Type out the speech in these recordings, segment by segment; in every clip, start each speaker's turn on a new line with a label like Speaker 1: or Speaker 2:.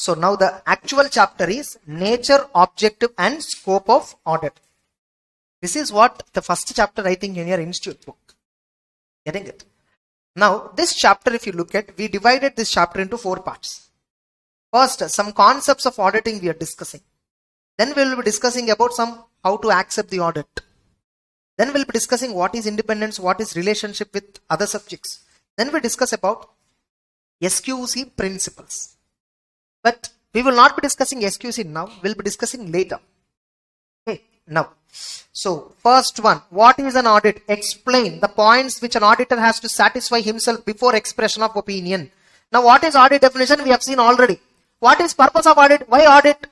Speaker 1: So now the actual chapter is nature, objective and scope of audit. This is what the first chapter I think in your institute book. Getting it? Now this chapter, if you look at, we divided this chapter into 4 parts. First, some concepts of auditing we are discussing. Then we will be discussing about how to accept the audit. Then we'll be discussing what is independence, what is relationship with other subjects. Then we discuss about SQC principles. But we will not be discussing SQC now, we'll be discussing later. Okay, now. So, first one, what is an audit? Explain the points which an auditor has to satisfy himself before expression of opinion. Now, what is audit definition? We have seen already. What is purpose of audit? Why audit?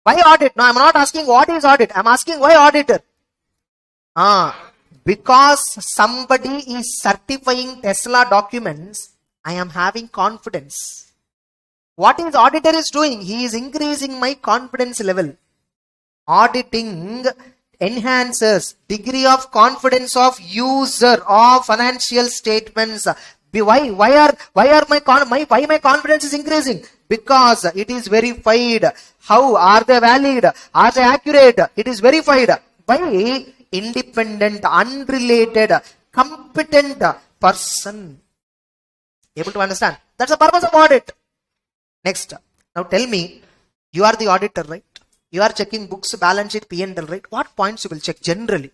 Speaker 1: Why audit? No, I am not asking what is audit. I am asking why auditor? Because somebody is certifying Tesla documents, I am having confidence. What is auditor is doing? He is increasing my confidence level. Auditing enhances degree of confidence of user of financial statements. Why my confidence is increasing? Because it is verified. How are they valid? Are they accurate? It is verified by independent, unrelated, competent person. Able to understand? That's the purpose of audit. Next, now tell me, you are the auditor, right? You are checking books, balance sheet, P&L, right? What points you will check generally?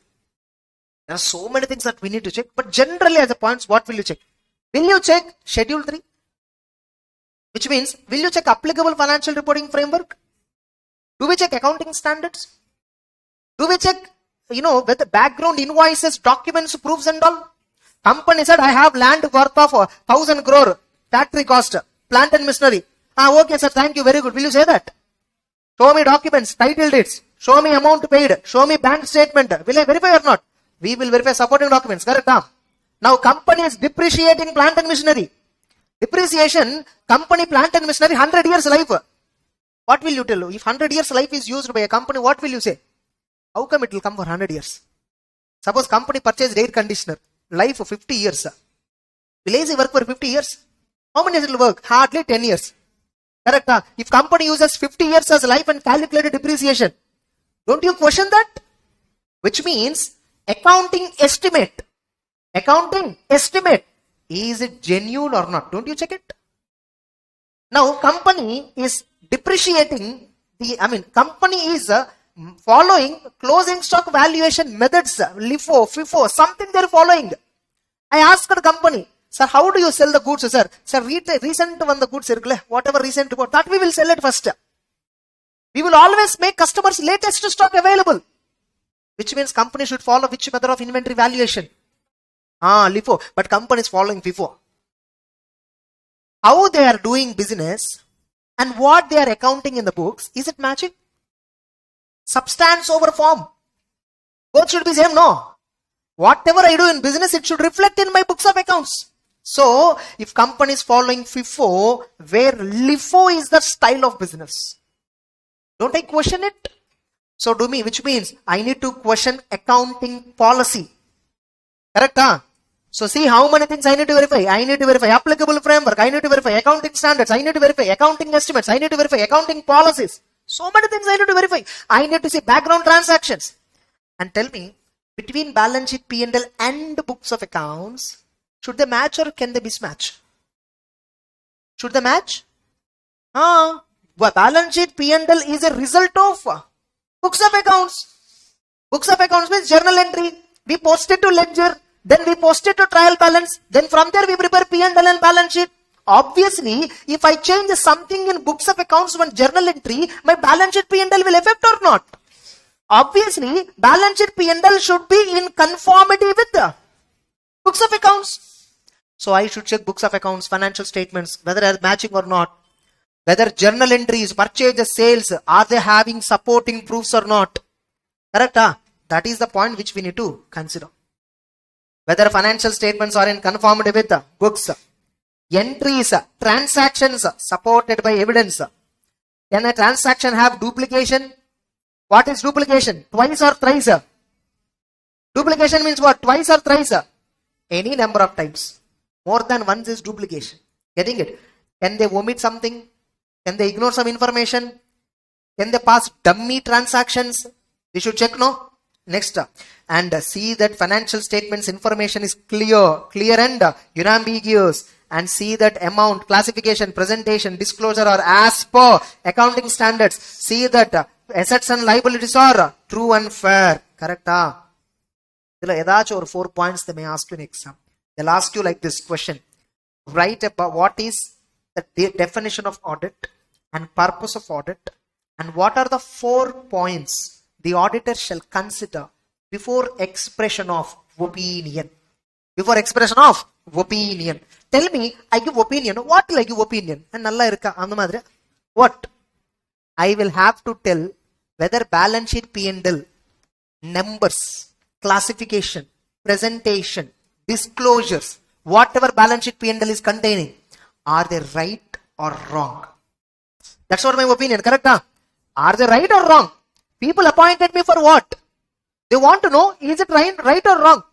Speaker 1: There are so many things that we need to check, but generally as a points, what will you check? Will you check Schedule 3? Which means, will you check applicable financial reporting framework? Do we check accounting standards? Do we check, whether background invoices, documents, proofs and all? Company said, I have land worth of 1,000 crore, factory cost, plant and machinery. Okay sir, thank you, very good. Will you say that? Show me documents, title deeds, show me amount paid, show me bank statement. Will I verify or not? We will verify supporting documents, correct? Now company is depreciating plant and machinery. Depreciation, company plant and machinery, 100 years life. What will you tell? If 100 years life is used by a company, what will you say? How come it will come for 100 years? Suppose company purchased air conditioner, life for 50 years. Will AC work for 50 years? How many years it will work? Hardly 10 years. Correct? If company uses 50 years as life and calculated depreciation, don't you question that? Which means accounting estimate. Is it genuine or not? Don't you check it? Now company is depreciating company is following closing stock valuation methods, LIFO, FIFO, something they're following. I asked the company, sir, how do you sell the goods, sir? Sir, recent one the goods, whatever recent report, that we will sell it first. We will always make customers latest stock available. Which means company should follow which method of inventory valuation? LIFO, but company is following FIFO. How they are doing business and what they are accounting in the books, is it matching? Substance over form. Both should be same, no? Whatever I do in business, it should reflect in my books of accounts. So, if company is following FIFO, where LIFO is the style of business, don't I question it? So, which means I need to question accounting policy. Correct? So, see how many things I need to verify. I need to verify applicable framework. I need to verify accounting standards. I need to verify accounting estimates. I need to verify accounting policies. So many things I need to verify. I need to see background transactions. And tell me, between balance sheet, P&L and books of accounts, should they match or can they mismatch? Should they match? Balance sheet, P&L is a result of books of accounts. Books of accounts means journal entry. We post it to ledger. Then we post it to trial balance. Then from there we prepare P&L and balance sheet. Obviously, if I change something in books of accounts, one journal entry, my balance sheet P&L will affect or not? Obviously, balance sheet P&L should be in conformity with the books of accounts. So I should check books of accounts, financial statements, whether they are matching or not. Whether journal entries, purchases, sales, are they having supporting proofs or not? Correct? That is the point which we need to consider. Whether financial statements are in conformity with the books. Entries, transactions supported by evidence. Can a transaction have duplication? What is duplication? Twice or thrice? Duplication means what? Twice or thrice? Any number of times. More than once is duplication. Getting it? Can they omit something? Can they ignore some information? Can they pass dummy transactions? We should check, no? Next, and see that financial statements information is clear and unambiguous, and see that amount, classification, presentation, disclosure are as per accounting standards. See that assets and liabilities are true and fair. Correct? Or 4 points they may ask you in exam. They'll ask you like this question. Write about what is the definition of audit and purpose of audit, and what are the 4 points the auditor shall consider before expression of opinion. Before expression of opinion. Tell me, I give opinion. What will I give opinion? And nalla irukka andha madri. What? I will have to tell whether balance sheet P&L, numbers, classification, presentation, disclosures, whatever balance sheet P&L is containing, are they right or wrong? That's what my opinion. Correct? Are they right or wrong? People appointed me for what? They want to know, is it right or wrong?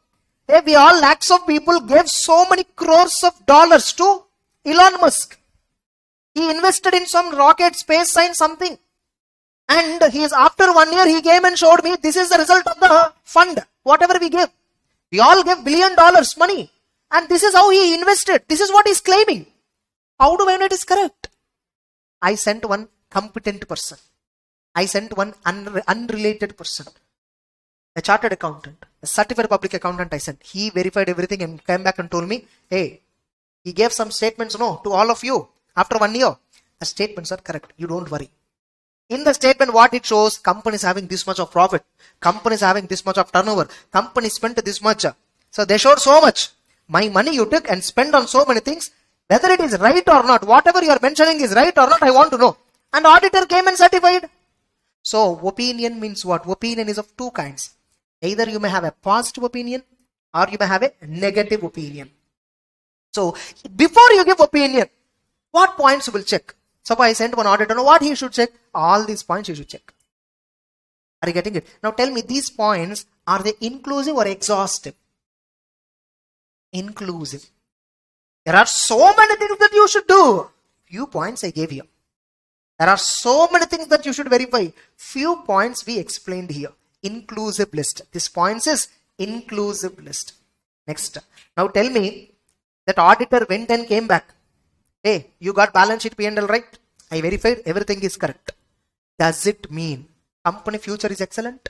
Speaker 1: Hey, we all lakhs of people gave so many crores of dollars to Elon Musk. He invested in some rocket, space science, something. And after 1 year, he came and showed me, this is the result of the fund, whatever we gave. We all gave $1 billion money. And this is how he invested. This is what he's claiming. How do I know it is correct? I sent one competent person. I sent one unrelated person, a chartered accountant, a certified public accountant I sent. He verified everything and came back and told me, hey, he gave some statements, to all of you after 1 year. The statements are correct. You don't worry. In the statement, what it shows, company is having this much of profit. Company is having this much of turnover. Company spent this much. So they showed so much. My money you took and spent on so many things. Whether it is right or not, whatever you are mentioning is right or not, I want to know. And auditor came and certified. So opinion means what? Opinion is of 2 kinds. Either you may have a positive opinion or you may have a negative opinion. So before you give opinion, what points you will check? Suppose I sent one auditor, what he should check? All these points you should check. Are you getting it? Now tell me, these points, are they inclusive or exhaustive? Inclusive. There are so many things that you should do. Few points I gave you. There are so many things that you should verify. Few points we explained here. Inclusive list. This points is inclusive list. Next. Now tell me, that auditor went and came back. Hey, you got balance sheet P&L right? I verified everything is correct. Does it mean company future is excellent?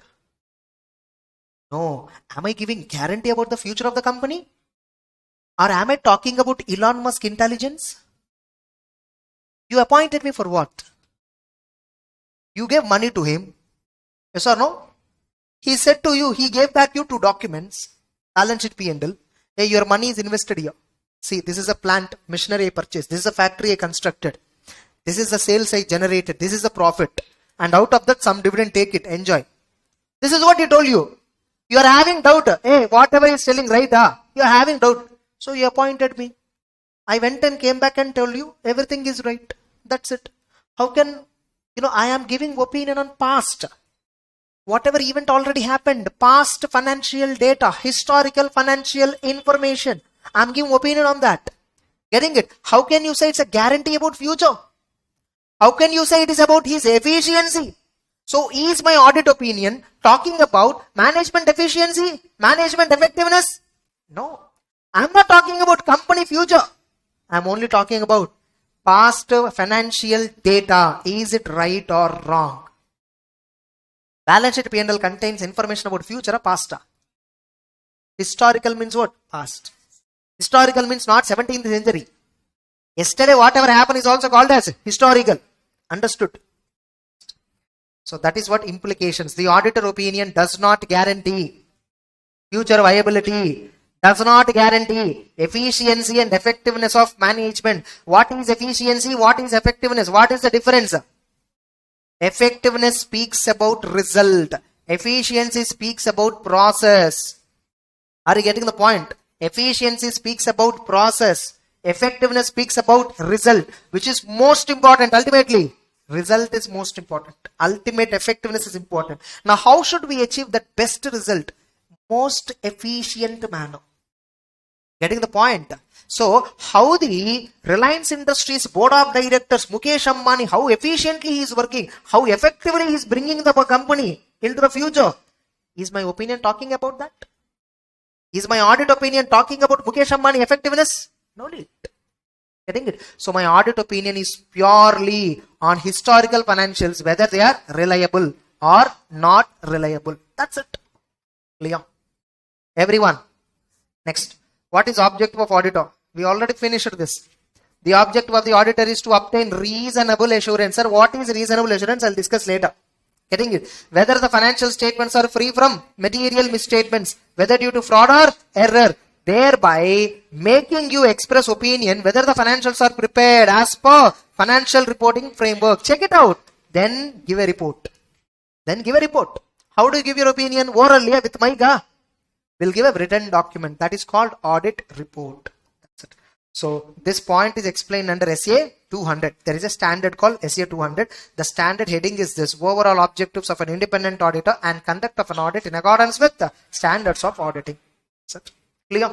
Speaker 1: No. Am I giving guarantee about the future of the company? Or am I talking about Elon Musk intelligence? You appointed me for what? You gave money to him. Yes or no? He said to you, he gave back you 2 documents, balance sheet P&L. Hey, your money is invested here. See, this is a plant, machinery I purchased. This is a factory I constructed. This is the sales I generated. This is the profit. And out of that, some dividend, take it, enjoy. This is what he told you. You are having doubt. Hey, whatever he is telling, right? You are having doubt. So you appointed me. I went and came back and told you everything is right. That's it. How can, I am giving opinion on past. Whatever event already happened, past financial data, historical financial information. I am giving opinion on that. Getting it? How can you say it's a guarantee about future? How can you say it is about his efficiency? So is my audit opinion talking about management efficiency, management effectiveness? No. I am not talking about company future. I am only talking about past financial data. Is it right or wrong? Balance sheet P&L contains information about future or past. Historical means what? Past. Historical means not 17th century. Yesterday whatever happened is also called as historical. Understood? So that is what implications. The auditor opinion does not guarantee future viability, does not guarantee efficiency and effectiveness of management. What is efficiency? What is effectiveness? What is the difference? Effectiveness speaks about result. Efficiency speaks about process. Are you getting the point? Efficiency speaks about process. Effectiveness speaks about result, which is most important ultimately. Result is most important. Ultimate effectiveness is important. Now, how should we achieve that best result? Most efficient manner. Getting the point? So, how the Reliance Industries Board of Directors, Mukesh Ambani, how efficiently he is working, how effectively he is bringing the company into the future. Is my opinion talking about that? Is my audit opinion talking about Mukesh Ambani effectiveness? No need. Getting it? So, my audit opinion is purely on historical financials, whether they are reliable or not reliable. That's it. Clear? Everyone. Next. What is objective of auditor? We already finished this. The objective of the auditor is to obtain reasonable assurance. Sir, what is reasonable assurance? I'll discuss later. Getting it? Whether the financial statements are free from material misstatements, whether due to fraud or error, thereby making you express opinion whether the financials are prepared as per financial reporting framework. Check it out. Then give a report. How do you give your opinion? Orally with Maiga. We'll give a written document that is called audit report. That's it. So this point is explained under SA 200. There is a standard called SA 200. The standard heading is this: overall objectives of an independent auditor and conduct of an audit in accordance with the standards of auditing. That's it. Clear?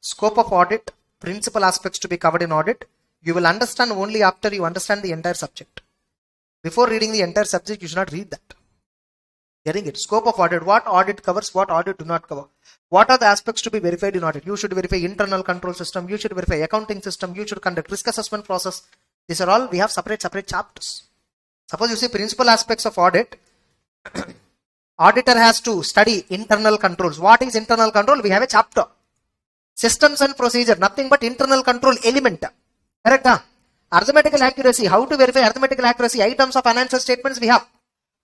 Speaker 1: Scope of audit, principal aspects to be covered in audit. You will understand only after you understand the entire subject. Before reading the entire subject, you should not read that. Getting it? Scope of audit. What audit covers, what audit do not cover. What are the aspects to be verified in audit? You should verify internal control system. You should verify accounting system. You should conduct risk assessment process. These are all, we have separate chapters. Suppose you see principal aspects of audit. Auditor has to study internal controls. What is internal control? We have a chapter. Systems and procedure. Nothing but internal control element. Correct? Arithmetical accuracy. How to verify arithmetical accuracy? Items of financial statements we have.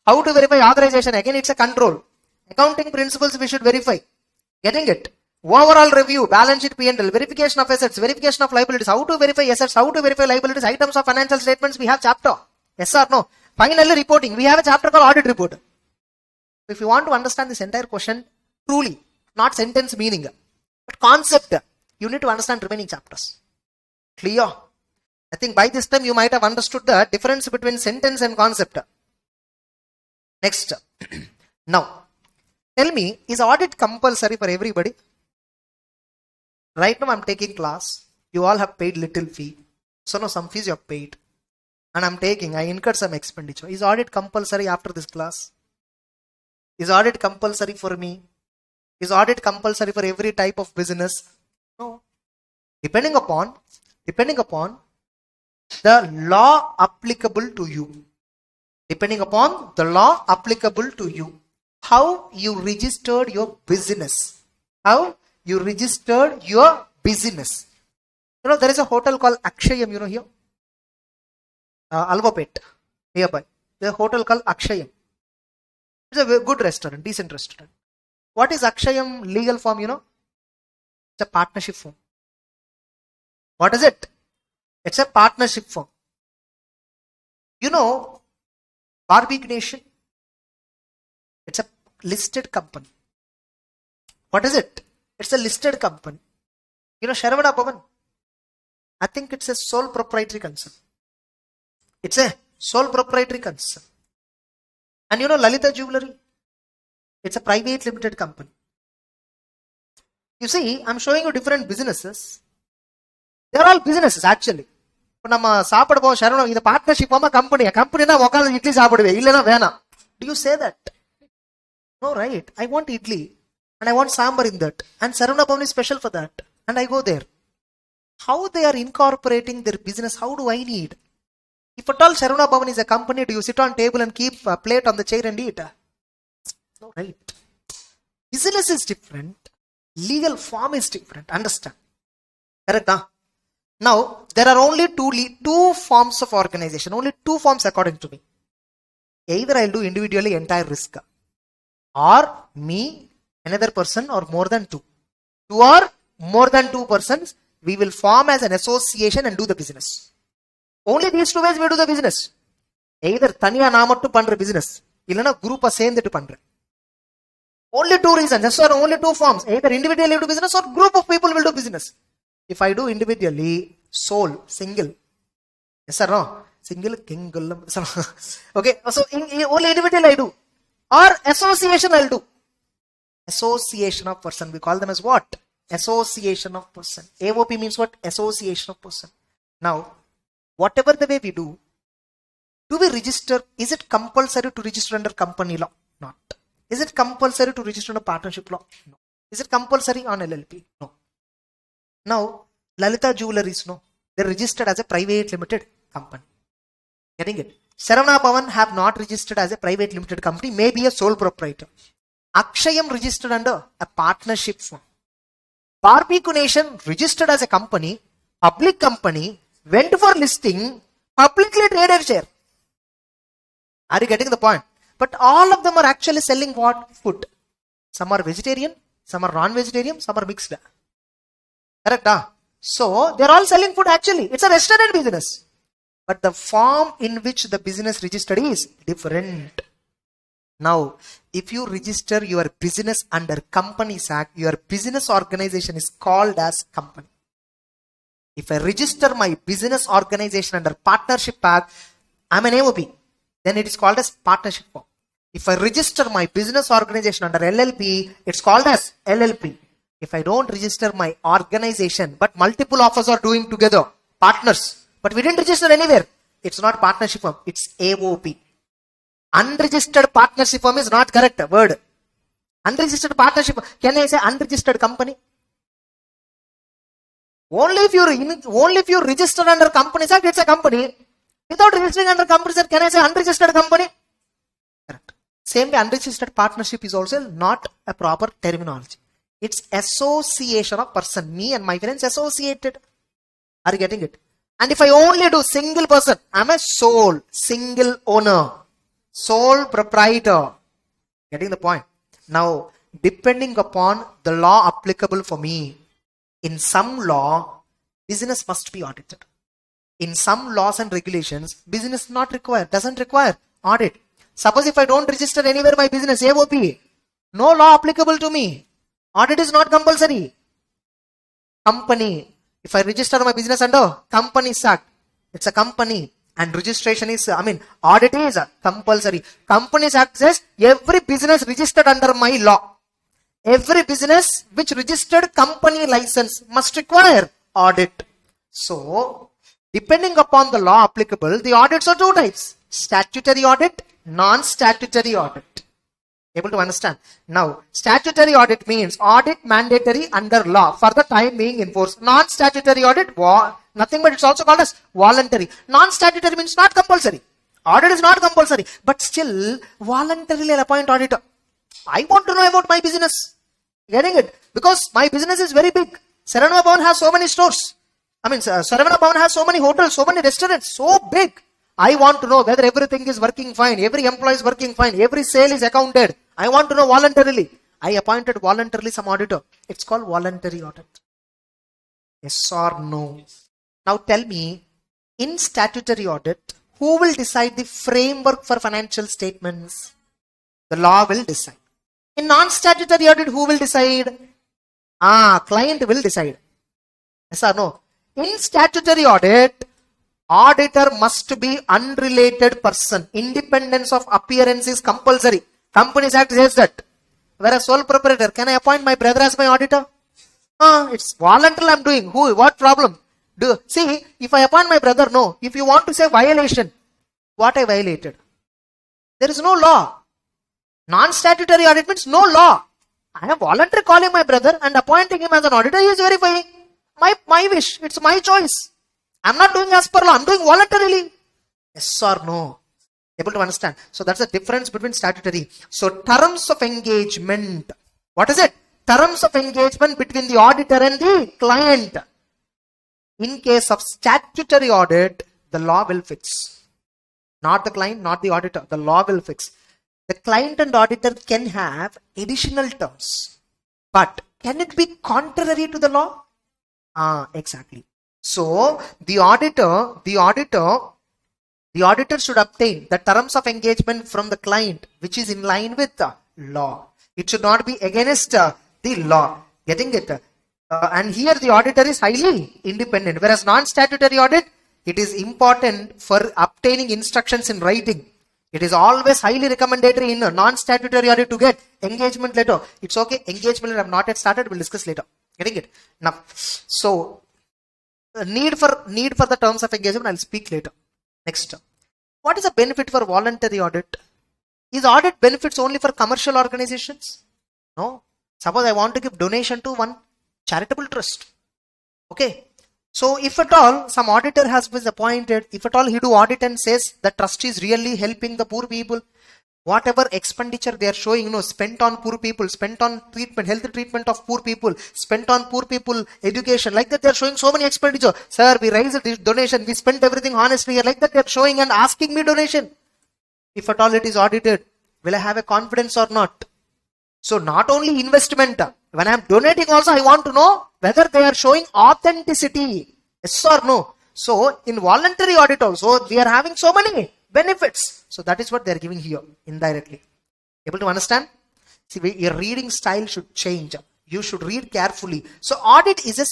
Speaker 1: How to verify authorization? Again, it's a control. Accounting principles we should verify. Getting it? Overall review, balance sheet P&L, verification of assets, verification of liabilities. How to verify assets? How to verify liabilities? Items of financial statements we have chapter. Yes or no? Finally, reporting. We have a chapter called audit report. If you want to understand this entire question truly, not sentence meaning, but concept, you need to understand remaining chapters. Clear? I think by this time you might have understood the difference between sentence and concept. Next. Now, tell me, is audit compulsory for everybody? Right now I'm taking class. You all have paid little fee. So no, some fees you have paid. And I incurred some expenditure. Is audit compulsory after this class? Is audit compulsory for me? Is audit compulsory for every type of business? No. Depending upon the law applicable to you. Depending upon the law applicable to you. How you registered your business. How you registered your business. You know, there is a hotel called Akshayam, you know, here. Alvapet, nearby. There's a hotel called Akshayam. It's a very good restaurant, decent restaurant. What is Akshayam legal form, you know? It's a partnership form. What is it? It's a partnership form. You know, Barbie Nation, it's a listed company. What is it? It's a listed company. You know, Sharavana Bhavan, I think it's a sole proprietary concern. It's a sole proprietary concern. And you know, Lalita Jewelry, it's a private limited company. You see, I'm showing you different businesses. They're all businesses actually. நம்ம சாப்பிட போவோம் சரவணம் இது partnership கம்பெனினா உட்காந்து இட்லி சாப்பிடுவேன் இல்லைன்னா வேணாம். Do you say that? No, right? I want idli and I want sambar in that, and Saravana Bhavan is special for that, and I go there. How they are incorporating their business? How do I need? If at all Saravana Bhavan is a company, do you sit on table and keep a plate on the chair and eat? No, right? Business is different. Legal form is different. Understand? Correct? Now, there are only two forms of organization. Only two forms according to me. Either I'll do individually entire risk, or me, another person, or more than two. Two or more than two persons, we will form as an association and do the business. Only these two ways we do the business. Either taniya namattu pandra business, illana group சேர்ந்துட்டு பண்ற. Only two reasons. That's why only two forms. Either individually do business or group of people will do business. If I do individually, sole, single. Yes or no? Single, king, gullam. Okay, so only individual I do. Or association I'll do. Association of person. We call them as what? Association of person. AOP means what? Association of person. Now, whatever the way we do we register? Is it compulsory to register under company law? Not. Is it compulsory to register under partnership law? No. Is it compulsory on LLP? No. Now, Lalita Jewelries, no. They're registered as a private limited company. Getting it? Saravana Bhavan have not registered as a private limited company, maybe a sole proprietor. Akshayam registered under a partnership form. Barbeque Nation registered as a company, public company, went for listing, publicly traded share. Are you getting the point? But all of them are actually selling what? Food. Some are vegetarian, some are non-vegetarian, some are mixed. Correct? So, they are all selling food actually. It's a restaurant business. But the form in which the business registered is different. Now, if you register your business under Companies Act, your business organization is called as company. If I register my business organization under Partnership Act, I'm an AOP. Then it is called as partnership form. If I register my business organization under LLP, it's called as LLP. If I don't register my organization, but multiple of us are doing together, partners, but we didn't register anywhere, it's not partnership firm, it's AOP. Unregistered partnership firm is not correct word. Unregistered partnership, can I say unregistered company? Only if you register under Companies Act, it's a company. Without registering under Companies Act, can I say unregistered company? Correct. Same way, unregistered partnership is also not a proper terminology. It's association of person. Me and my friends associated. Are you getting it? And if I only do single person, I'm a sole, single owner, sole proprietor. Getting the point? Now, depending upon the law applicable for me, in some law, business must be audited. In some laws and regulations, business doesn't require audit. Suppose if I don't register anywhere my business, AOP, no law applicable to me. Audit is not compulsory. Company, if I register my business under Companies Act, it's a company and registration is, audit is compulsory. Companies Act says every business registered under my law, every business which registered company license must require audit. So, depending upon the law applicable, the audits are two types. Statutory audit, non-statutory audit. Able to understand? Now, statutory audit means audit mandatory under law for the time being enforced. Non-statutory audit, nothing but it's also called as voluntary. Non-statutory means not compulsory. Audit is not compulsory, but still voluntarily I'll appoint auditor. I want to know about my business. Getting it? Because my business is very big. Saravana Bhavan has so many stores. Saravana Bhavan has so many hotels, so many restaurants, so big. I want to know whether everything is working fine, every employee is working fine, every sale is accounted. I want to know voluntarily. I appointed voluntarily some auditor. It's called voluntary audit. Yes or no? Now tell me, in statutory audit, who will decide the framework for financial statements? The law will decide. In non-statutory audit, who will decide? Client will decide. Yes or no? In statutory audit, auditor must be unrelated person. Independence of appearance is compulsory. Companies Act says that. Whereas sole proprietor, can I appoint my brother as my auditor? It's voluntary I'm doing. What problem? See, if I appoint my brother, no. If you want to say violation, what I violated? There is no law. Non-statutory audit means no law. I am voluntarily calling my brother and appointing him as an auditor. He is verifying. My wish. It's my choice. I'm not doing as per law. I'm doing voluntarily. Yes or no? Able to understand? So that's the difference between statutory. So terms of engagement. What is it? Terms of engagement between the auditor and the client. In case of statutory audit, the law will fix. Not the client, not the auditor. The law will fix. The client and auditor can have additional terms. But can it be contrary to the law? Exactly. So the auditor should obtain the terms of engagement from the client, which is in line with the law. It should not be against the law. Getting it? And here the auditor is highly independent. Whereas non-statutory audit, it is important for obtaining instructions in writing. It is always highly recommendatory in a non-statutory audit to get engagement letter. It's okay. Engagement letter I have not yet started. We'll discuss later. Getting it? Now, so need for the terms of engagement I'll speak later. Next, what is the benefit for voluntary audit? Is audit benefits only for commercial organizations? No. Suppose I want to give donation to one charitable trust. Okay. So if at all some auditor has been appointed, if at all he do audit and says the trust is really helping the poor people, whatever expenditure they are showing, spent on poor people, spent on treatment, health treatment of poor people, spent on poor people education, like that they are showing so many expenditure. Sir, we raised this donation, we spent everything honestly here, like that they are showing and asking me donation. If at all it is audited, will I have a confidence or not? So not only investment, when I am donating also I want to know whether they are showing authenticity. Yes or no? So in voluntary audit also we are having so many benefits. So that is what they are giving here indirectly. Able to understand? See, your reading style should change. You should read carefully. So audit is a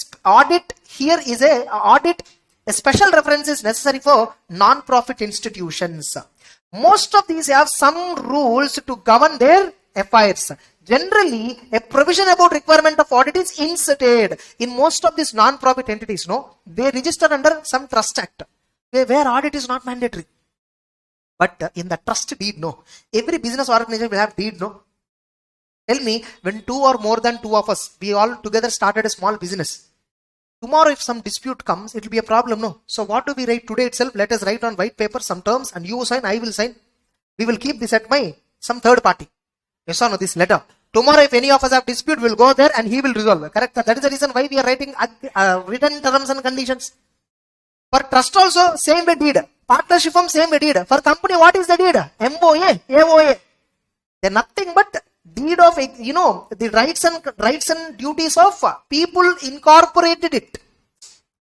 Speaker 1: special reference is necessary for non-profit institutions. Most of these have some rules to govern their affairs. Generally, a provision about requirement of audit is inserted in most of these non-profit entities. They register under some trust act where audit is not mandatory. But in the trust deed, no. Every business organization will have deed, no. Tell me, when two or more than two of us, we all together started a small business. Tomorrow if some dispute comes, it will be a problem, no. So what do we write today itself? Let us write on white paper some terms and you sign, I will sign. We will keep this at some third party. Yes or no, this letter. Tomorrow if any of us have dispute, we'll go there and he will resolve. Correct? That is the reason why we are writing written terms and conditions. For trust also, same way deed. Partnership firm, same way deed. For company, what is the deed? MOA, AOA. They're nothing but deed of, the rights and duties of people incorporated it.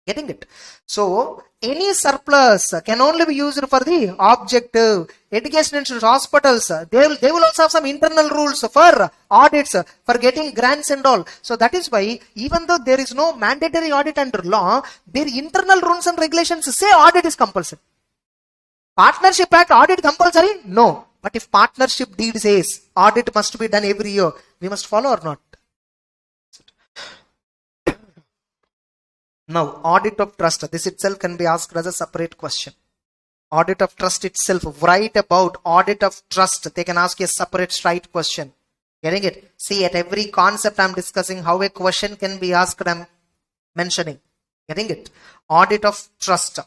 Speaker 1: Getting it? So, any surplus can only be used for the objective. Education institutions, hospitals, they will also have some internal rules for audits, for getting grants and all. So that is why, even though there is no mandatory audit under law, their internal rules and regulations say audit is compulsory. Partnership Act, audit compulsory? No. But if partnership deed says audit must be done every year, we must follow or not? Now, audit of trust, this itself can be asked as a separate question. Audit of trust itself, write about audit of trust. They can ask you a separate straight question. Getting it? See, at every concept I'm discussing, how a question can be asked, I'm mentioning. Getting it? Audit of trust.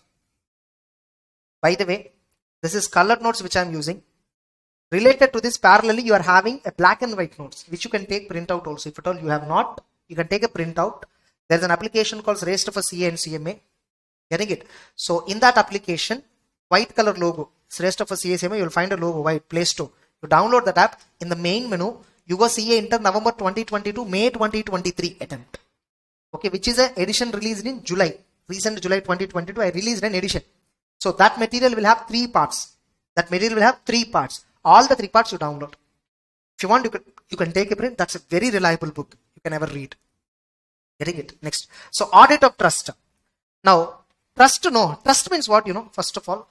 Speaker 1: By the way, this is colored notes which I'm using. Related to this, parallelly, you are having a black and white notes, which you can take printout also. If at all you have not, you can take a printout. There's an application called Rest for CA and CMA. Getting it? So in that application, white color logo, Rest for CA CMA, you'll find a logo, white, Play Store. You download that app. In the main menu, you go CA Intern November 2022, May 2023 attempt. Okay, which is an edition released in July. Recent July 2022, I released an edition. So that material will have 3 parts. All the 3 parts you download. If you want, you can take a print. That's a very reliable book. You can ever read. Getting it? Next. So audit of trust. Now, trust means what, first of all?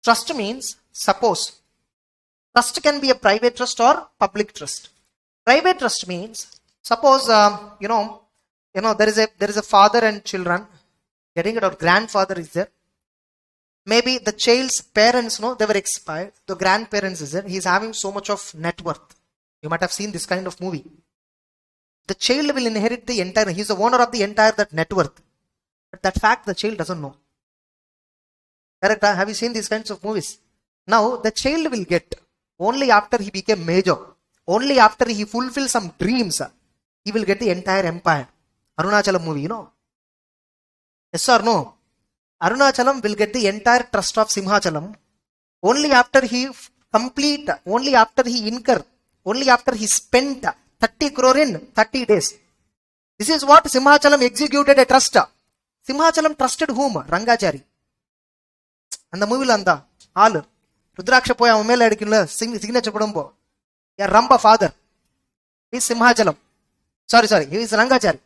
Speaker 1: Trust means, suppose, trust can be a private trust or public trust. Private trust means, suppose, there is a father and children. Getting it? Or grandfather is there. Maybe the child's parents, they were expired. The grandparents is there. He's having so much of net worth. You might have seen this kind of movie. The child will inherit the entire, he's the owner of the entire that net worth. But that fact the child doesn't know. Correct? Have you seen these kinds of movies? Now the child will get, only after he became major, only after he fulfills some dreams, he will get the entire empire. Arunachalam movie, Yes or no? Arunachalam will get the entire trust of Simhachalam only after he complete, only after he incur, only after he spent 30 crore in 30 days. This is what Simhachalam executed a trust. Simhachalam trusted whom? Rangachari. And the movie landa, all. Rudraksha poya umela edikilla, signature podumbo. Yeah, Ramba father. He is Simhachalam. Sorry, he is Rangachari.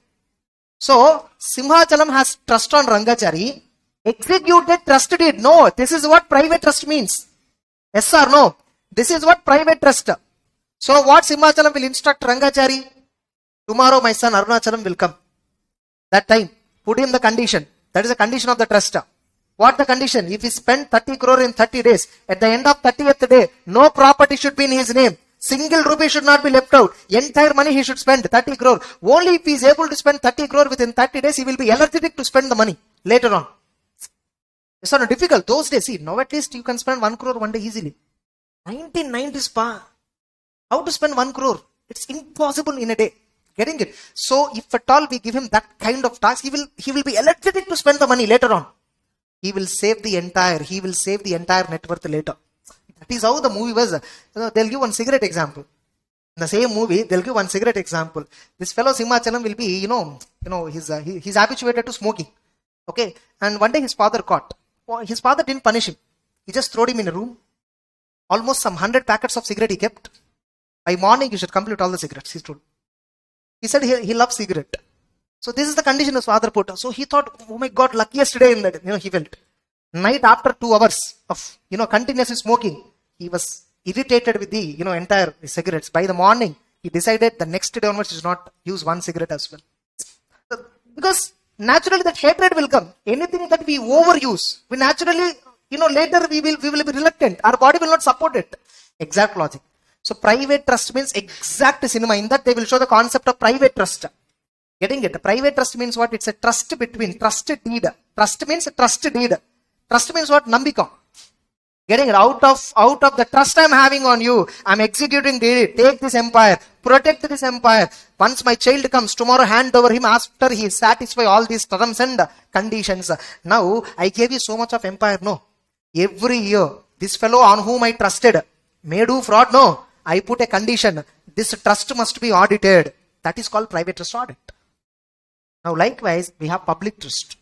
Speaker 1: So, Simhachalam has trust on Rangachari. Executed trust deed. No, this is what private trust means. Yes or no? This is what private trust. So what Simhachalam will instruct Rangachari? Tomorrow my son Arunachalam will come. That time, put him the condition. That is the condition of the trust. What the condition? If he spent 30 crore in 30 days, at the end of 30th day, no property should be in his name. Single rupee should not be left out. Entire money he should spend, 30 crore. Only if he is able to spend 30 crore within 30 days, he will be eligible to spend the money later on. It's not difficult. Those days, see, now at least you can spend 1 crore one day easily. 1990s pa. How to spend 1 crore? It's impossible in a day. Getting it? So if at all we give him that kind of task, he will be eligible to spend the money later on. He will save the entire net worth later. That is how the movie was. They'll give one cigarette example. In the same movie, they'll give one cigarette example. This fellow Simhachalam will be, he's habituated to smoking. Okay. And one day his father caught. His father didn't punish him. He just threw him in a room. Almost some 100 packets of cigarette he kept. By morning, you should complete all the cigarettes, he told. He said he loves cigarette. So this is the condition his father put. So he thought, oh my God, luckiest day in that, he felt. Night after 2 hours of, continuous smoking, he was irritated with the, entire cigarettes. By the morning, he decided the next day onwards he should not use one cigarette as well. So, because naturally that hatred will come. Anything that we overuse, we naturally, later we will be reluctant. Our body will not support it. Exact logic. So private trust means exact cinema. In that they will show the concept of private trust. Getting it? Private trust means what? It's a trust between, trust deed. Trust means a trust deed. Trust means what? Nambikam. Getting it? Out of the trust I'm having on you, I'm executing deed. Take this empire. Protect this empire. Once my child comes, tomorrow hand over him after he satisfy all these terms and conditions. Now, I gave you so much of empire. No. Every year, this fellow on whom I trusted may do fraud. No. I put a condition. This trust must be audited. That is called private trust audit. Now likewise, we have public trust.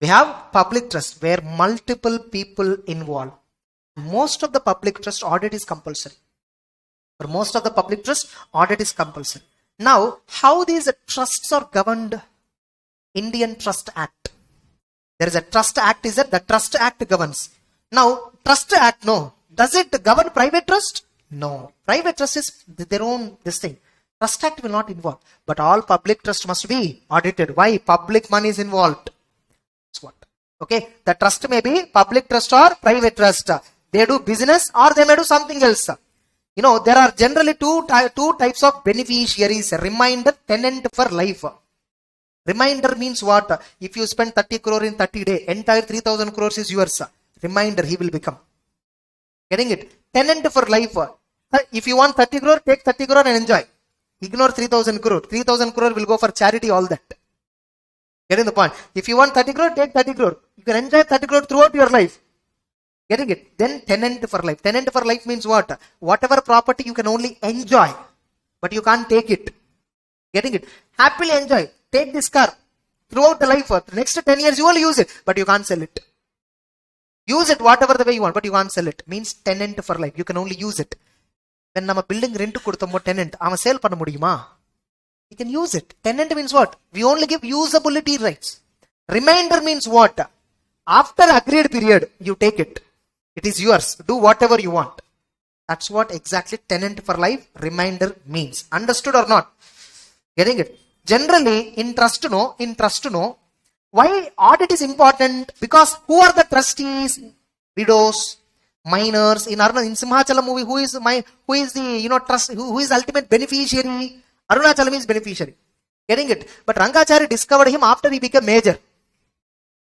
Speaker 1: We have public trust where multiple people involved. Most of the public trust audit is compulsory. For most of the public trust, audit is compulsory. Now, how these trusts are governed? Indian Trust Act. There is a Trust Act, is that the Trust Act governs. Now, Trust Act, no. Does it govern private trust? No. Private trust is their own this thing. Trust Act will not involve. But all public trust must be audited. Why? Public money is involved. That's what. Okay. The trust may be public trust or private trust. They do business or they may do something else. There are generally two types of beneficiaries. Reminder, tenant for life. Reminder means what? If you spend 30 crore in 30 days, entire 3,000 crores is yours. Reminder, he will become. Getting it? Tenant for life. If you want 30 crore, take 30 crore and enjoy. Ignore 3,000 crore. 3,000 crore will go for charity, all that. Getting the point? If you want 30 crore, take 30 crore. You can enjoy 30 crore throughout your life. Getting it? Then tenant for life. Tenant for life means what? Whatever property you can only enjoy, but you can't take it. Getting it? Happily enjoy. Take this car throughout the life. For the next 10 years, you will use it, but you can't sell it. Use it whatever the way you want, but you can't sell it. Means tenant for life. You can only use it. When நம்ம building rent கொடுத்தோமோ tenant, அவன் sale பண்ண முடியுமா? You can use it. Tenant means what? We only give usability rights. Remainder means what? After agreed period, you take it. It is yours. Do whatever you want. That's what exactly tenant for life remainder means. Understood or not? Getting it? Generally, in trust no. Why audit is important? Because who are the trustees? Widows, minors. In Simhachalam movie, who is the trust? Who is ultimate beneficiary? Arunachalam is beneficiary. Getting it? But Rangachari discovered him after he became major.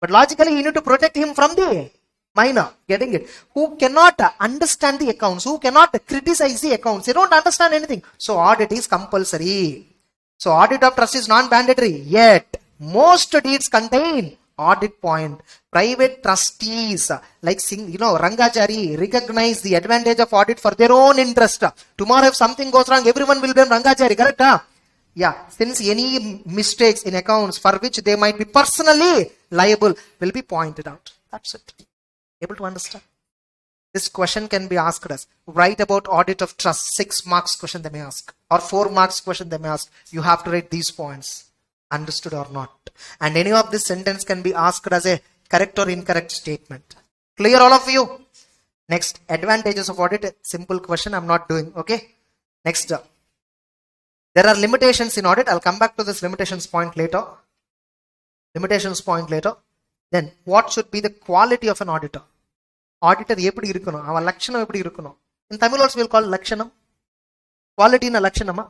Speaker 1: But logically, you need to protect him from the minor. Getting it? Who cannot understand the accounts? Who cannot criticize the accounts? They don't understand anything. So audit is compulsory. So audit of trust is non-mandatory. Yet most deeds contain audit point. Private trustees like Rangachari recognize the advantage of audit for their own interest. Tomorrow if something goes wrong, everyone will blame Rangachari. Correct? Yeah. Since any mistakes in accounts for which they might be personally liable will be pointed out. That's it. Able to understand? This question can be asked as, write about audit of trust, 6 marks question they may ask, or 4 marks question they may ask. You have to write these points. Understood or not? And any of this sentence can be asked as a correct or incorrect statement. Clear all of you? Next, advantages of audit. Simple question, I'm not doing. Okay. Next, there are limitations in audit. I'll come back to this limitations point later. Then, what should be the quality of an auditor? Auditor eppadi irukano? Ava lakshanam eppadi irukano? In Tamil also we'll call lakshanam. Quality na lakshanama.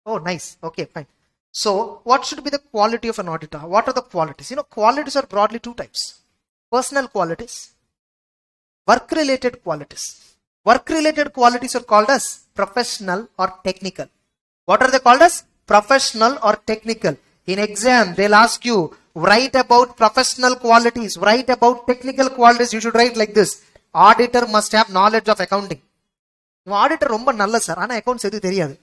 Speaker 1: Oh, nice. Okay, fine. So, what should be the quality of an auditor? What are the qualities? Qualities are broadly two types. Personal qualities, work-related qualities. Work-related qualities are called as professional or technical. What are they called as? Professional or technical. In exam, they'll ask you, write about professional qualities, write about technical qualities. You should write like this. Auditor must have knowledge of accounting. Auditor romba nalla sir, ana accounts edu theriyadu.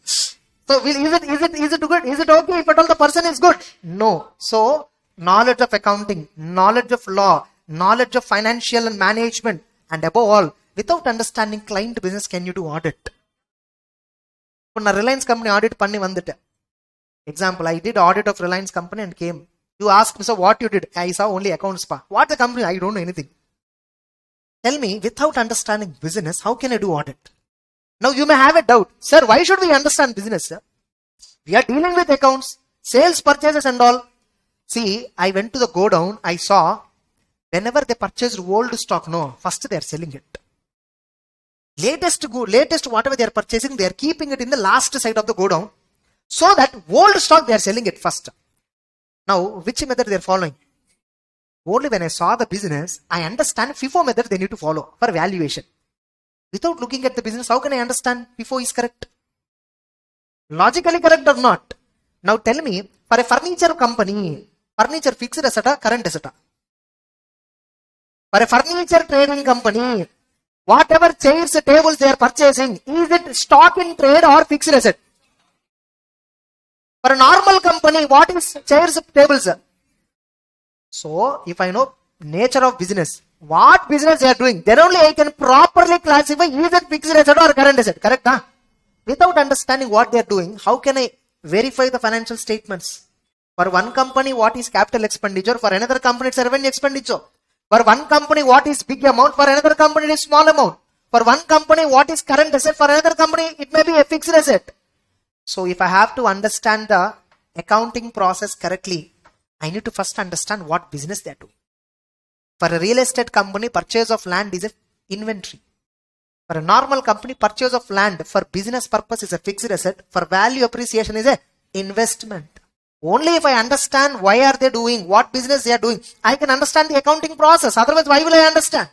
Speaker 1: So, is it good? Is it okay if at all the person is good? No. So, knowledge of accounting, knowledge of law, knowledge of financial and management, and above all, without understanding client business, can you do audit? For a Reliance company audit panni vandita. Example, I did audit of Reliance company and came. You asked me, so what you did? I saw only accounts. What the company? I don't know anything. Tell me, without understanding business, how can I do audit? Now you may have a doubt. Sir, why should we understand business, sir? We are dealing with accounts, sales, purchases and all. See, I went to the go down. I saw whenever they purchased old stock, first they are selling it. Latest whatever they are purchasing, they are keeping it in the last side of the go down. So that old stock they are selling it first. Now, which method they are following? Only when I saw the business, I understand FIFO method they need to follow for valuation. Without looking at the business, how can I understand FIFO is correct? Logically correct or not? Now tell me, for a furniture company, furniture fixed asset, current asset. For a furniture trading company, whatever chairs, tables they are purchasing, is it stock in trade or fixed asset? For a normal company, what is chairs, tables? So, if I know nature of business, what business they are doing, then only I can properly classify is it fixed asset or current asset. Correct? Huh? Without understanding what they are doing, how can I verify the financial statements? For one company, what is capital expenditure? For another company, it's revenue expenditure. For one company, what is big amount? For another company, it is small amount. For one company, what is current asset? For another company, it may be a fixed asset. So, if I have to understand the accounting process correctly, I need to first understand what business they are doing. For a real estate company, purchase of land is an inventory. For a normal company, purchase of land for business purpose is a fixed asset. For value appreciation is a investment. Only if I understand why are they doing, what business they are doing, I can understand the accounting process. Otherwise, why will I understand?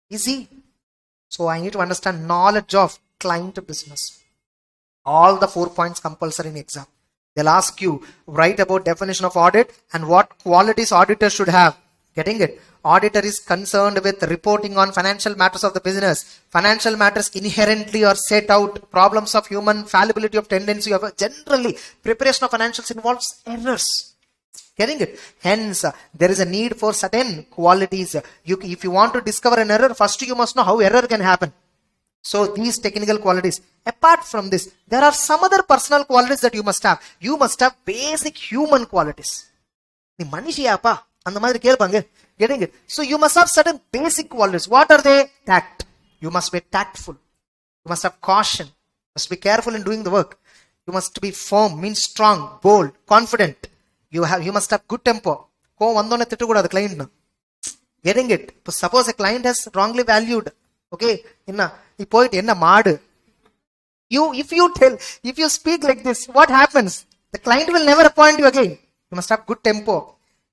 Speaker 1: Easy. So I need to understand knowledge of client business. All the 4 points compulsory in exam. They'll ask you, write about definition of audit and what qualities auditor should have. Getting it? Auditor is concerned with reporting on financial matters of the business. Financial matters inherently are set out. Problems of human fallibility of tendency of generally preparation of financials involves errors. Getting it? Hence, there is a need for certain qualities. If you want to discover an error, first you must know how error can happen. So these technical qualities. Apart from this, there are some other personal qualities that you must have. You must have basic human qualities. The manishiyapa. Getting it? So you must have certain basic qualities. What are they? Tact. You must be tactful. You must have caution. You must be careful in doing the work. You must be firm, means strong, bold, confident. You must have good temper. Getting it? Suppose a client has wrongly valued. Okay, if you speak like this, what happens? The client will never appoint you again. You must have good temper.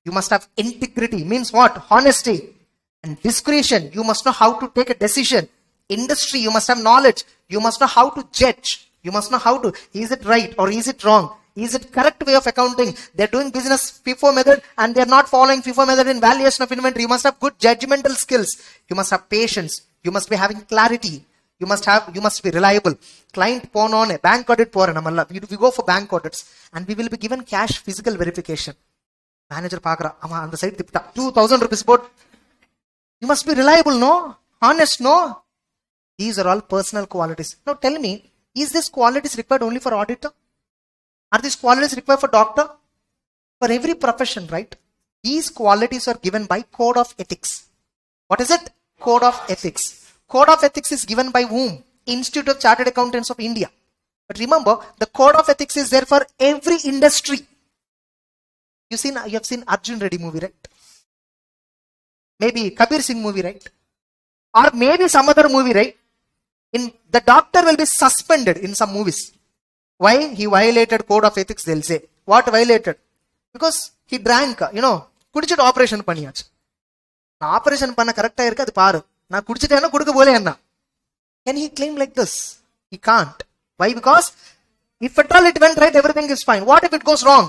Speaker 1: You must have integrity, means what? Honesty and discretion. You must know how to take a decision. Industry, you must have knowledge. You must know how to judge. You must know how to, is it right or is it wrong? Is it correct way of accounting? They're doing business FIFO method and they're not following FIFO method in valuation of inventory. You must have good judgmental skills. You must have patience. You must be having clarity. You must be reliable. Client pon on a bank audit for we go for bank audits and we will be given cash physical verification. Manager pakra, on the side 2,000 rupees board. You must be reliable, no? Honest, no? These are all personal qualities. Now tell me, is this qualities required only for auditor? Are these qualities required for doctor? For every profession, right? These qualities are given by code of ethics. What is it? Code of Ethics. Code of Ethics is given by whom? Institute of Chartered Accountants of India. But remember, the Code of Ethics is there for every industry. You have seen Arjun Reddy movie, right? Maybe Kabir Singh movie, right? Or maybe some other movie, right? The doctor will be suspended in some movies. Why? He violated Code of Ethics, they'll say. What violated? Because he drank, குடிச்சிட்டு operation பண்ணியாச்சு. நான் operation பண்ண கரெக்டா இருக்கு, அது பாரு. நான் குடிச்சிட்டேன்னா கொடுக்க போலே என்ன? Can he claim like this? He can't. Why? Because if at all it went right, everything is fine. What if it goes wrong?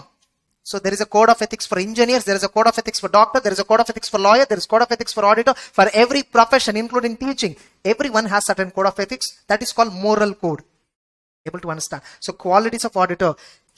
Speaker 1: So there is a code of ethics for engineers, there is a code of ethics for doctor, there is a code of ethics for lawyer, there is code of ethics for auditor, for every profession including teaching. Everyone has certain code of ethics that is called moral code. Able to understand? So qualities of auditor.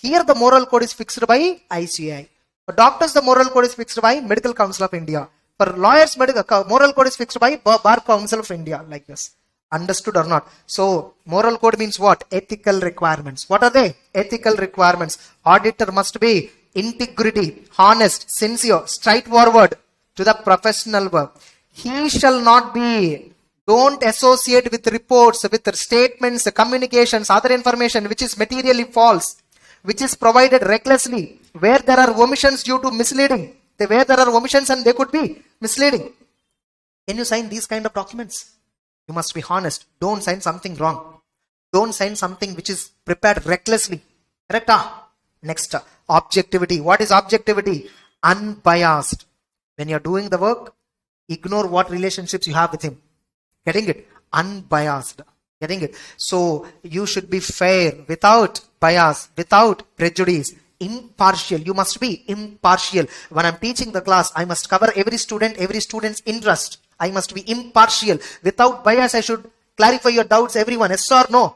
Speaker 1: Here the moral code is fixed by ICI. For doctors the moral code is fixed by Medical Council of India. For lawyers moral code is fixed by Bar Council of India, like this. Understood or not? So moral code means what? Ethical requirements. What are they? Ethical requirements. Auditor must be integrity, honest, sincere, straightforward to the professional work. He shall not be, don't associate with reports, with statements, communications, other information which is materially false, which is provided recklessly, where there are omissions due to misleading. Where there are omissions and they could be misleading. Can you sign these kind of documents? You must be honest. Don't sign something wrong. Don't sign something which is prepared recklessly. Correct? Next, objectivity. What is objectivity? Unbiased. When you're doing the work, ignore what relationships you have with him. Getting it? Unbiased. Getting it? So you should be fair, without bias, without prejudice. Impartial. You must be impartial. When I'm teaching the class, I must cover every student's interest. I must be impartial. Without bias, I should clarify your doubts, everyone. Yes or no?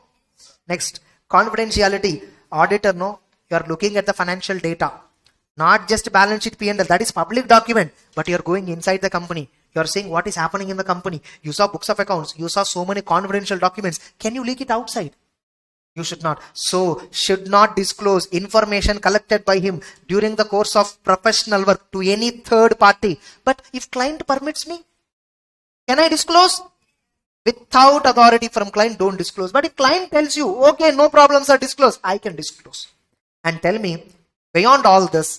Speaker 1: Next, confidentiality. Auditor, no? You are looking at the financial data. Not just balance sheet P&L. That is public document. But you are going inside the company. You are saying what is happening in the company. You saw books of accounts. You saw so many confidential documents. Can you leak it outside? You should not. So, should not disclose information collected by him during the course of professional work to any third party. But if client permits me, can I disclose? Without authority from client, don't disclose. But if client tells you, okay, no problems are disclosed, I can disclose. And tell me, beyond all this,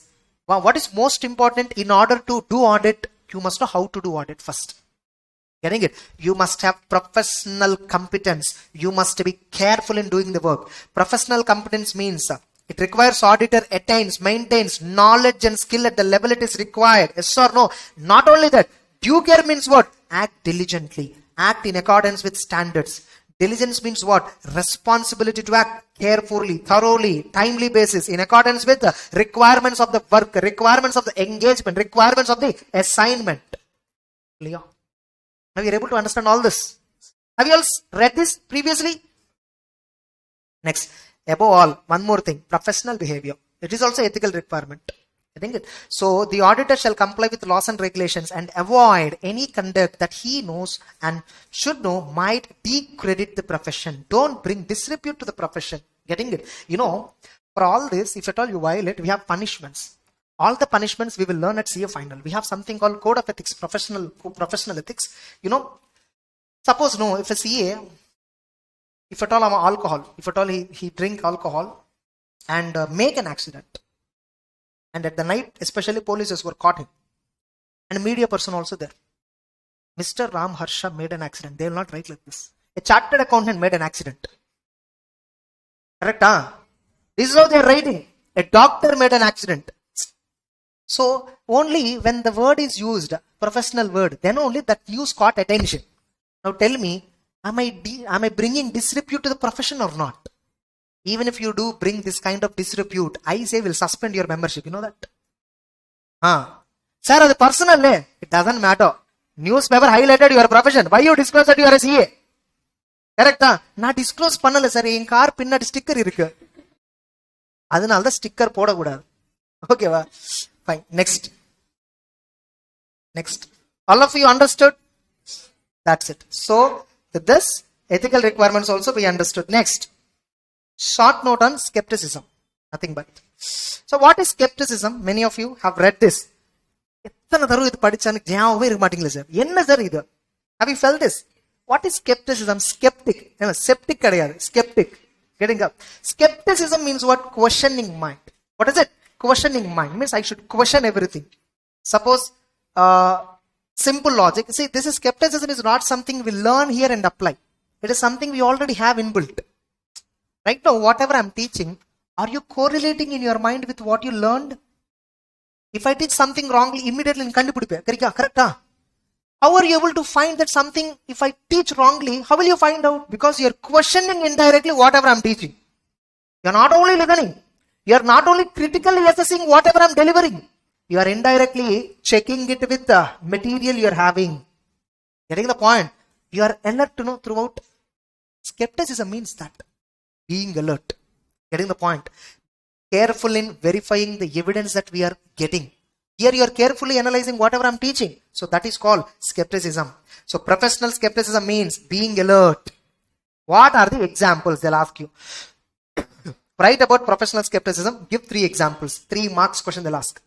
Speaker 1: what is most important in order to do audit? You must know how to do audit first. Getting it? You must have professional competence. You must be careful in doing the work. Professional competence means it requires auditor attains, maintains knowledge and skill at the level it is required. Yes or no? Not only that, due care means what? Act diligently. Act in accordance with standards. Diligence means what? Responsibility to act carefully, thoroughly, timely basis, in accordance with the requirements of the work, requirements of the engagement, requirements of the assignment. Clear? Now you're able to understand all this. Have you all read this previously? Next, above all, one more thing, professional behavior. It is also ethical requirement. I think it. So the auditor shall comply with laws and regulations and avoid any conduct that he knows and should know might decredit the profession. Don't bring disrepute to the profession. Getting it? For all this, if at all you violate, we have punishments. All the punishments we will learn at CA final. We have something called Code of Ethics, professional ethics. Suppose if a CA, if at all I'm alcohol, if at all he drink alcohol and make an accident. And at the night, especially police were caught him. And media person also there. Mr. Harsha made an accident. They will not write like this. A chartered accountant made an accident. Correct? This is how they are writing. A doctor made an accident. So only when the word is used, professional word, then only that news caught attention. Now tell me, am I bringing disrepute to the profession or not? Even if you do bring this kind of disrepute, I say will suspend your membership. You know that? Sir, as a personal, it doesn't matter. Newspaper highlighted your profession. Why you disclose that you are a CA? Correct? Na disclose பண்ணல sir. என் car பின்னாடி sticker இருக்கு. அதனால தான் sticker போடக்கூடாது. ஓகேவா? Fine. Next. All of you understood? That's it. So, with this, ethical requirements also we understood. Next. Short note on skepticism. Nothing but. So, what is skepticism? Many of you have read this. எத்தனை தடவை இது படிச்சானு ஞாபகமே இருக்க மாட்டீங்களா sir? என்ன sir இது? Have you felt this? What is skepticism? Skeptic. No, skeptic kadayadu. Skeptic. Getting up. Skepticism means what? Questioning mind. What is it? Questioning mind. Means I should question everything. Suppose, simple logic. See, this is skepticism is not something we learn here and apply. It is something we already have inbuilt. Right now, whatever I'm teaching, are you correlating in your mind with what you learned? If I teach something wrongly, immediately correct? How are you able to find that something, if I teach wrongly, how will you find out? Because you're questioning indirectly whatever I'm teaching. You're not only listening, you're not only critically assessing whatever I'm delivering, you are indirectly checking it with the material you're having. Getting the point? You are alert to know throughout. Skepticism means that. Being alert. Getting the point? Careful in verifying the evidence that we are getting. Here you are carefully analyzing whatever I'm teaching. So that is called skepticism. So professional skepticism means being alert. What are the examples? They'll ask you. Write about professional skepticism. Give 3 examples. 3 marks question they'll ask.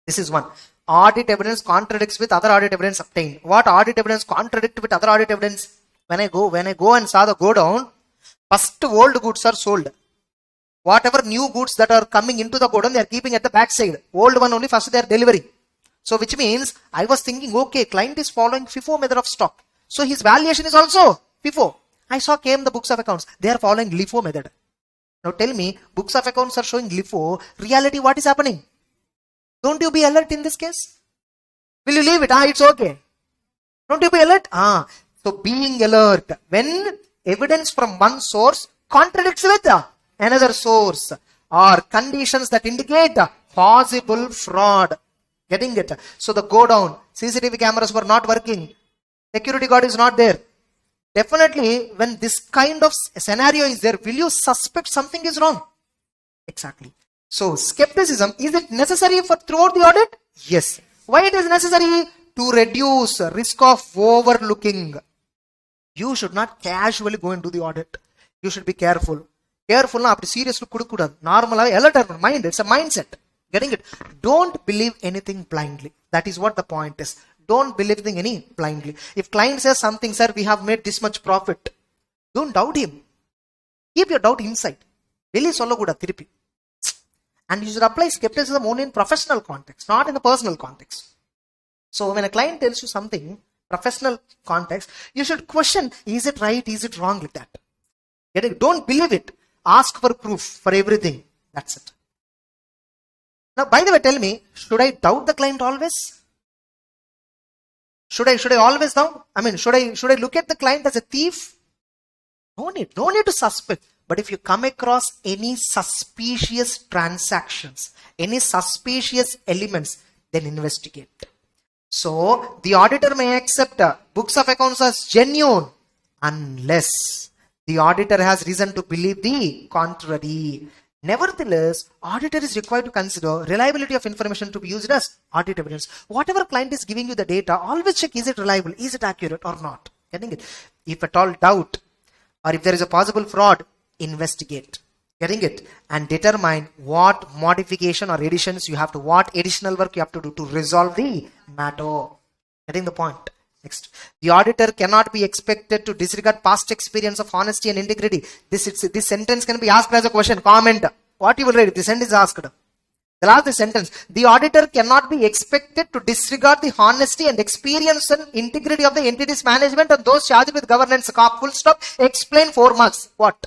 Speaker 1: This is one. Audit evidence contradicts with other audit evidence obtained. What audit evidence contradicts with other audit evidence? When I go and saw the go down, first old goods are sold. Whatever new goods that are coming into the godown, they are keeping at the back side. Old one only first they are delivering. So which means, I was thinking, okay, client is following FIFO method of stock. So his valuation is also FIFO. I saw came the books of accounts. They are following LIFO method. Now tell me, books of accounts are showing LIFO. Reality, what is happening? Don't you be alert in this case? Will you leave it? It's okay. Don't you be alert? So being alert. When evidence from one source contradicts with another source or conditions that indicate possible fraud. Getting it? So the go down, CCTV cameras were not working, security guard is not there. Definitely when this kind of scenario is there, will you suspect something is wrong? Exactly. So skepticism, is it necessary for throughout the audit? Yes. Why it is necessary? To reduce risk of overlooking. You should not casually go into the audit. You should be careful. Careful na, seriously kudukudadu. Normal alert mind. It's a mindset. Getting it? Don't believe anything blindly. That is what the point is. Don't believe any blindly. If client says something, sir, we have made this much profit, don't doubt him. Keep your doubt inside. Really solo kuda thirpi. And you should apply skepticism only in professional context, not in the personal context. So when a client tells you something, professional context, you should question, is it right, is it wrong, like that. Get it? Don't believe it. Ask for proof for everything. That's it. Now, by the way, tell me, should I doubt the client always? Should I always doubt? I mean, should I look at the client as a thief? No need to suspect. But if you come across any suspicious transactions, any suspicious elements, then investigate. So, the auditor may accept books of accounts as genuine unless the auditor has reason to believe the contrary. Nevertheless, auditor is required to consider reliability of information to be used as audit evidence. Whatever client is giving you the data, always check, is it reliable, is it accurate or not. Getting it? If at all doubt, or if there is a possible fraud, investigate. Getting it? And determine what modification or additions you have to, what additional work you have to do to resolve the matter. Getting the point? Next. The auditor cannot be expected to disregard past experience of honesty and integrity. This sentence can be asked as a question. Comment. What you will read? This sentence is asked. The last sentence. The auditor cannot be expected to disregard the honesty and experience and integrity of the entity's management and those charged with governance. Full stop. Explain 4 marks. What?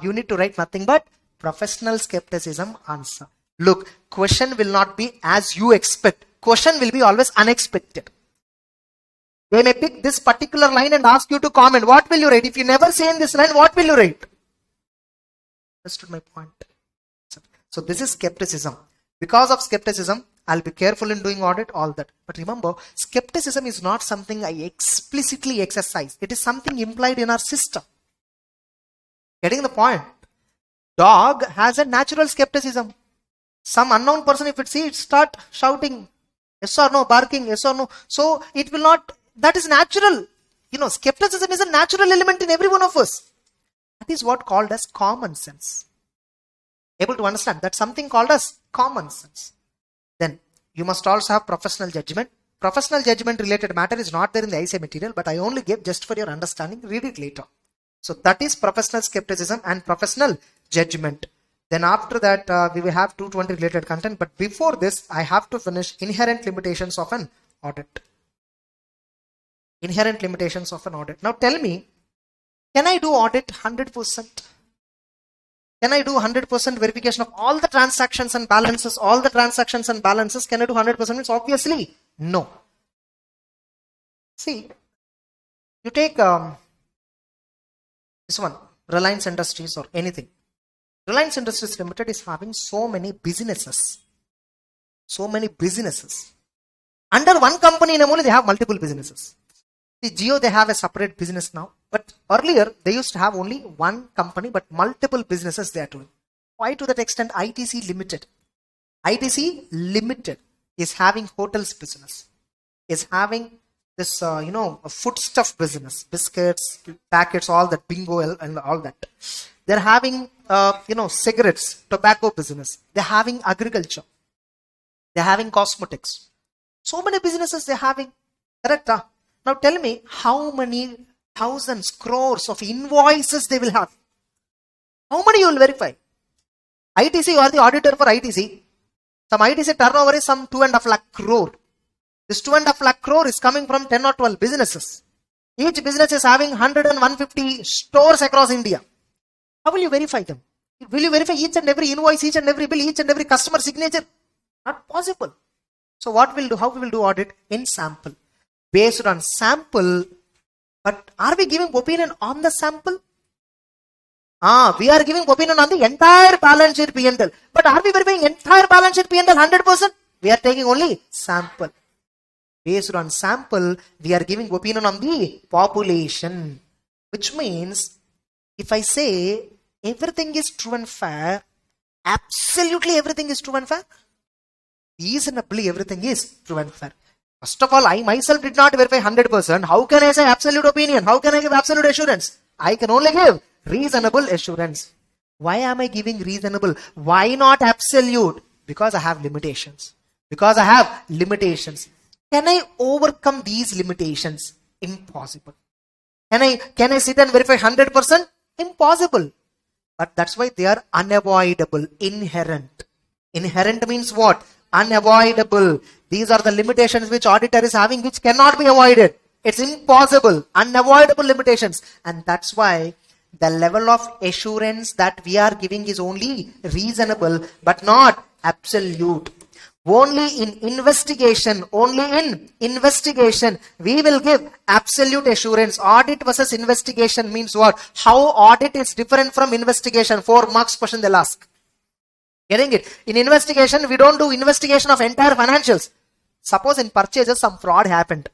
Speaker 1: You need to write nothing but professional skepticism answer. Look, question will not be as you expect. Question will be always unexpected. They may pick this particular line and ask you to comment. What will you write? If you never say in this line, what will you write? Understood my point? So this is skepticism. Because of skepticism, I'll be careful in doing audit, all that. But remember, skepticism is not something I explicitly exercise. It is something implied in our system. Getting the point? Dog has a natural skepticism. Some unknown person, if it sees it, start shouting, yes or no, barking, yes or no. So it will not, that is natural. Skepticism is a natural element in every one of us. That is what called as common sense. Able to understand? That's something called as common sense. Then you must also have professional judgment. professional judgment related matter is not there in the icai material, but I only gave just for your understanding. Read it later. So that is professional skepticism and professional judgment. Then after that, we will have 220 related content. But before this, I have to finish inherent limitations of an audit. Inherent limitations of an audit. Now tell me, can I do audit 100%? Can I do 100% verification of all the transactions and balances? All the transactions and balances, can I do 100%? Means obviously no. See, you take this one, Reliance Industries or anything. Reliance Industries Limited is having so many businesses. So many businesses. Under one company name only they have multiple businesses. See, Jio, they have a separate business now. But earlier, they used to have only one company, but multiple businesses they are doing. Why to that extent? ITC Limited. ITC Limited is having hotels business. Is having this, a foodstuff business. Biscuits, packets, all that, bingo and all that. They're having, cigarettes, tobacco business. They're having agriculture. They're having cosmetics. So many businesses they're having. Correct? Now tell me how many thousands, crores of invoices they will have. How many you will verify? ITC, you are the auditor for ITC. Some ITC turnover is some 2.5 lakh crore. This 2.5 lakh crore is coming from 10 or 12 businesses. Each business is having 100 and 150 stores across India. How will you verify them? Will you verify each and every invoice, each and every bill, each and every customer signature? Not possible. So what we'll do? How we will do audit? In sample. Based on sample, but are we giving opinion on the sample? We are giving opinion on the entire balance sheet P&L. But are we verifying entire balance sheet P&L 100%? We are taking only sample. Based on sample, we are giving opinion on the population. Which means, if I say everything is true and fair, absolutely everything is true and fair, reasonably everything is true and fair. First of all, I myself did not verify 100%. How can I say absolute opinion? How can I give absolute assurance? I can only give reasonable assurance. Why am I giving reasonable? Why not absolute? Because I have limitations. Because I have limitations. Can I overcome these limitations? Impossible. Can I sit and verify 100%? Impossible. But that's why they are unavoidable, inherent. Inherent means what? Unavoidable. These are the limitations which auditor is having, which cannot be avoided. It's impossible. Unavoidable limitations. And that's why the level of assurance that we are giving is only reasonable, but not absolute. Only in investigation, we will give absolute assurance. Audit versus investigation means what? How audit is different from investigation. 4 marks question they'll ask. Getting it? In investigation, we don't do investigation of entire financials. Suppose in purchases some fraud happened.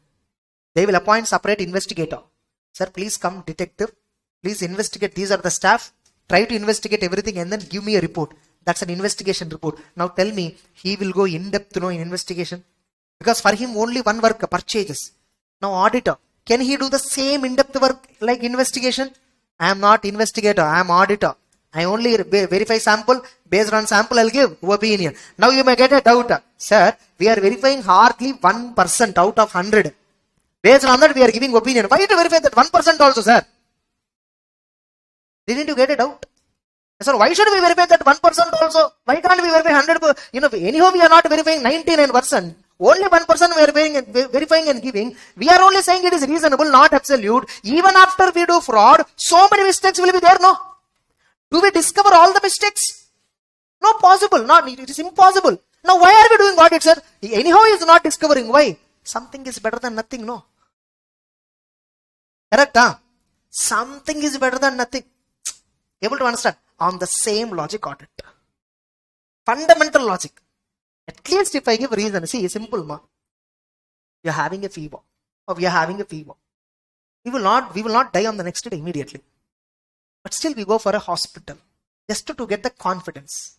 Speaker 1: They will appoint separate investigator. Sir, please come detective. Please investigate. These are the staff. Try to investigate everything and then give me a report. That's an investigation report. Now tell me, he will go in depth in investigation. Because for him only one work, purchases. Now auditor, can he do the same in-depth work like investigation? I am not investigator, I am auditor. I only verify sample. Based on sample, I'll give opinion. Now you may get a doubt. Sir, we are verifying hardly 1% out of 100. Based on that, we are giving opinion. Why to verify that 1% also, sir? Didn't you get a doubt? Sir, why should we verify that 1% also? Why can't we verify 100%? Anyhow, we are not verifying 99%. Only 1% we are verifying and giving. We are only saying it is reasonable, not absolute. Even after we do fraud, so many mistakes will be there, no? Do we discover all the mistakes? No, possible. Not, it is impossible. Now, why are we doing audit, sir? Anyhow, he is not discovering. Why? Something is better than nothing, no? Correct, huh? Something is better than nothing. Able to understand? On the same logic audit. Fundamental logic. At least if I give reason, see, simple, ma. You are having a fever. Or we are having a fever. We will not die on the next day immediately. But still we go for a hospital. Just to get the confidence.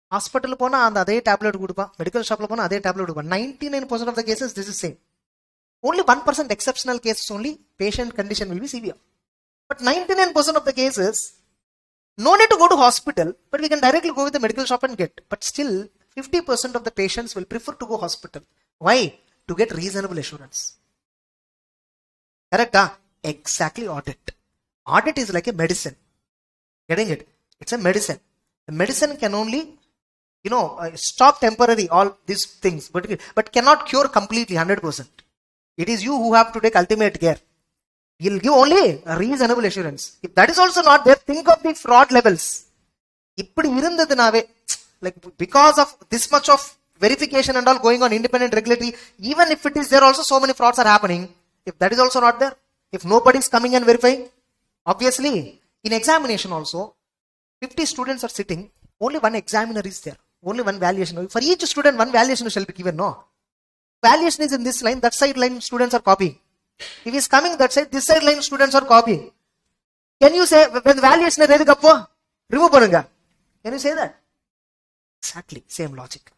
Speaker 1: Hospital pona and adhe tablet kudupa. Medical shop lo pona adhe tablet kudupa. 99% of the cases this is same. Only 1% exceptional cases only patient condition will be severe. But 99% of the cases, no need to go to hospital, but we can directly go with the medical shop and get. But still, 50% of the patients will prefer to go hospital. Why? to get reasonable assurance. Correct? Exactly, audit. Audit is like a medicine. Getting it? It's a medicine. A medicine can only, stop temporary all these things, but cannot cure completely 100%. It is you who have to take ultimate care. You'll give only a reasonable assurance. If that is also not there, think of the fraud levels. Like because of this much of verification and all going on independent regulatory, even if it is there also so many frauds are happening. If that is also not there, if nobody is coming and verifying, obviously in examination also 50 students are sitting, only one examiner is there, only one valuation. For each student one valuation shall be given. No, valuation is in this line, that side line students are copying. If he is coming that side, this side line students are copying. Can you say when the valuation is remove panunga? Can you say that? Exactly same logic.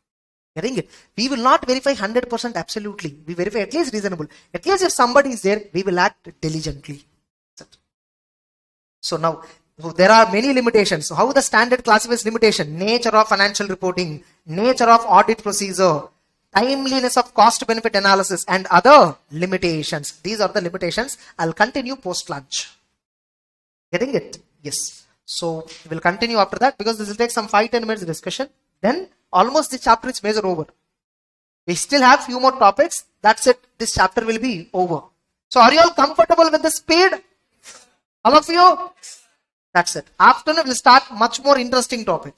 Speaker 1: Getting it? We will not verify 100% absolutely. We verify at least reasonable. At least if somebody is there, we will act diligently. So now there are many limitations. So how the standard classifies limitation? Nature of financial reporting, nature of audit procedure, timeliness of cost benefit analysis, and other limitations. These are the limitations. I'll continue post lunch. Getting it? Yes. So we'll continue after that because this will take some 5-10 minutes discussion. Then almost this chapter is major over. We still have few more topics. That's it. This chapter will be over. So are you all comfortable with the speed? All of you? That's it. Afternoon we'll start much more interesting topic.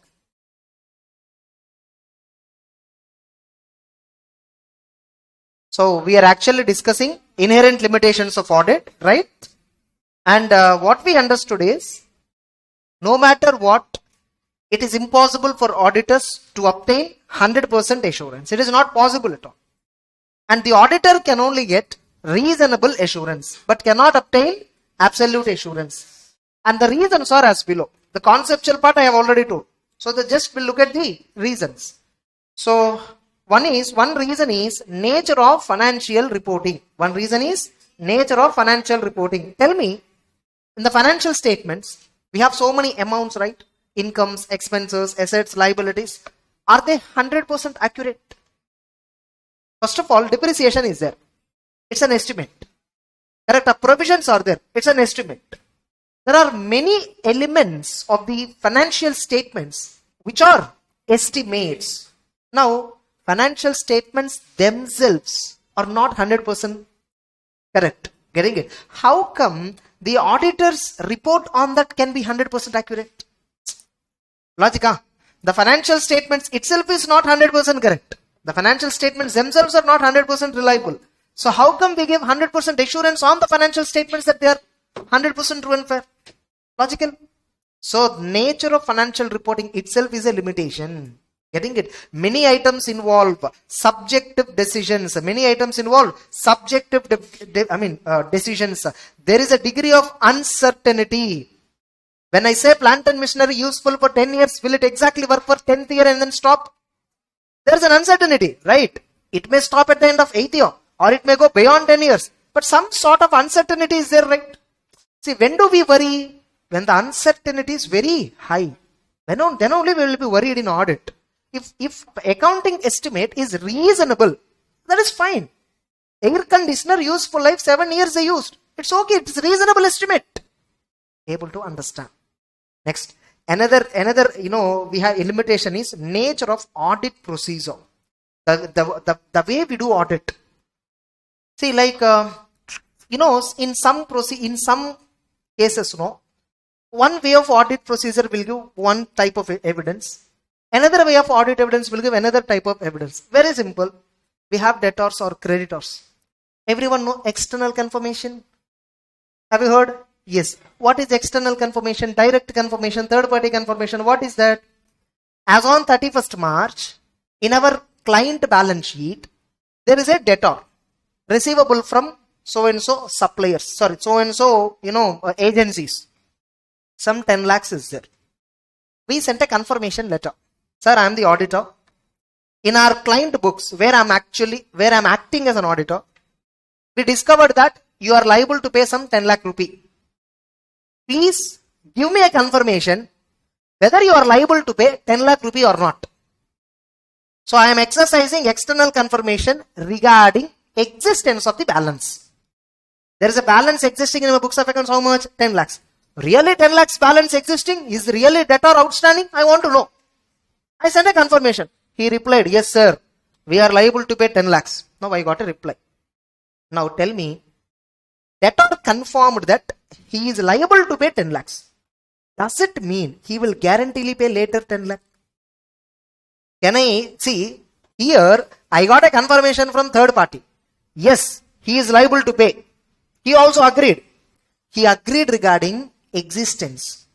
Speaker 1: So we are actually discussing inherent limitations of audit, right? And what we understood is, no matter what, it is impossible for auditors to obtain 100% assurance. It is not possible at all. And the auditor can only get reasonable assurance, but cannot obtain absolute assurance. And the reasons are as below. The conceptual part I have already told. So just we'll look at the reasons. So one reason is nature of financial reporting. One reason is nature of financial reporting. Tell me, in the financial statements, we have so many amounts, right? Incomes, expenses, assets, liabilities. Are they 100% accurate? First of all, depreciation is there. It's an estimate. Correct? Provisions are there. It's an estimate. There are many elements of the financial statements which are estimates. Now, financial statements themselves are not 100% correct. Getting it? How come the auditor's report on that can be 100% accurate? Logica. The financial statements itself is not 100% correct. The financial statements themselves are not 100% reliable. So how come we give 100% assurance on the financial statements that they are 100% true and fair? Logical. So nature of financial reporting itself is a limitation. Getting it? Many items involve subjective decisions. Many items involve subjective decisions. There is a degree of uncertainty. When I say plant and machinery useful for 10 years, will it exactly work for 10th year and then stop? There is an uncertainty, right? It may stop at the end of 8th year or it may go beyond 10 years. But some sort of uncertainty is there, right? See, when do we worry? When the uncertainty is very high. Then only we will be worried in audit. If accounting estimate is reasonable, that is fine. Air conditioner useful life 7 years they used. It's okay. It's reasonable estimate. Able to understand. Next, another we have limitation is nature of audit procedure. The way we do audit. See, like in some cases, one way of audit procedure will give one type of evidence. Another way of audit evidence will give another type of evidence. Very simple. We have debtors or creditors. Everyone know external confirmation? Have you heard? Yes. What is external confirmation? Direct confirmation, third party confirmation. What is that? As on 31st March, in our client balance sheet, there is a debtor receivable from so and so suppliers. Sorry, so and so, agencies. Some 10 lakhs is there. We sent a confirmation letter. Sir, I am the auditor. In our client books, where I'm acting as an auditor, we discovered that you are liable to pay some 10 lakh rupee. Please give me a confirmation whether you are liable to pay 10 lakh rupee or not. So I am exercising external confirmation regarding existence of the balance. There is a balance existing in my books of accounts. How much? 10 lakhs. Really 10 lakhs balance existing? Is really debtor outstanding? I want to know. I sent a confirmation. He replied, yes sir, we are liable to pay 10 lakhs. Now I got a reply. Now tell me, debtor confirmed that he is liable to pay 10 lakhs. Does it mean he will guaranteely pay later 10 lakhs? Can I see here? I got a confirmation from third party. Yes, he is liable to pay. He also agreed. He agreed regarding existence.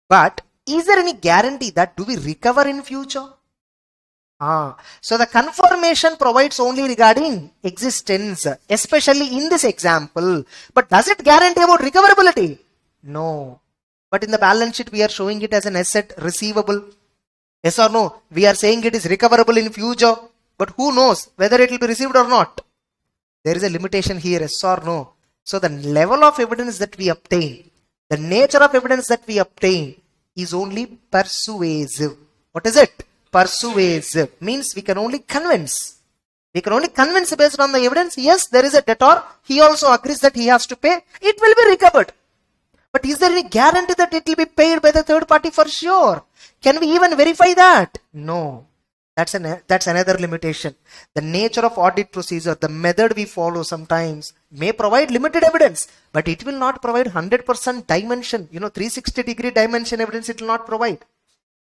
Speaker 1: But is there any guarantee that do we recover in future? So the confirmation provides only regarding existence, especially in this example. But does it guarantee about recoverability? No. But in the balance sheet, we are showing it as an asset receivable. Yes or no? We are saying it is recoverable in future. But who knows whether it will be received or not? There is a limitation here, yes or no? So the level of evidence that we obtain, the nature of evidence that we obtain is only persuasive. What is it? Persuasive means we can only convince. We can only convince based on the evidence. Yes, there is a debtor. He also agrees that he has to pay. It will be recovered. But is there any guarantee that it will be paid by the third party for sure? Can we even verify that? No. That's another limitation. The nature of audit procedure, the method we follow sometimes may provide limited evidence, but it will not provide 100% dimension. 360-degree dimension evidence it will not provide.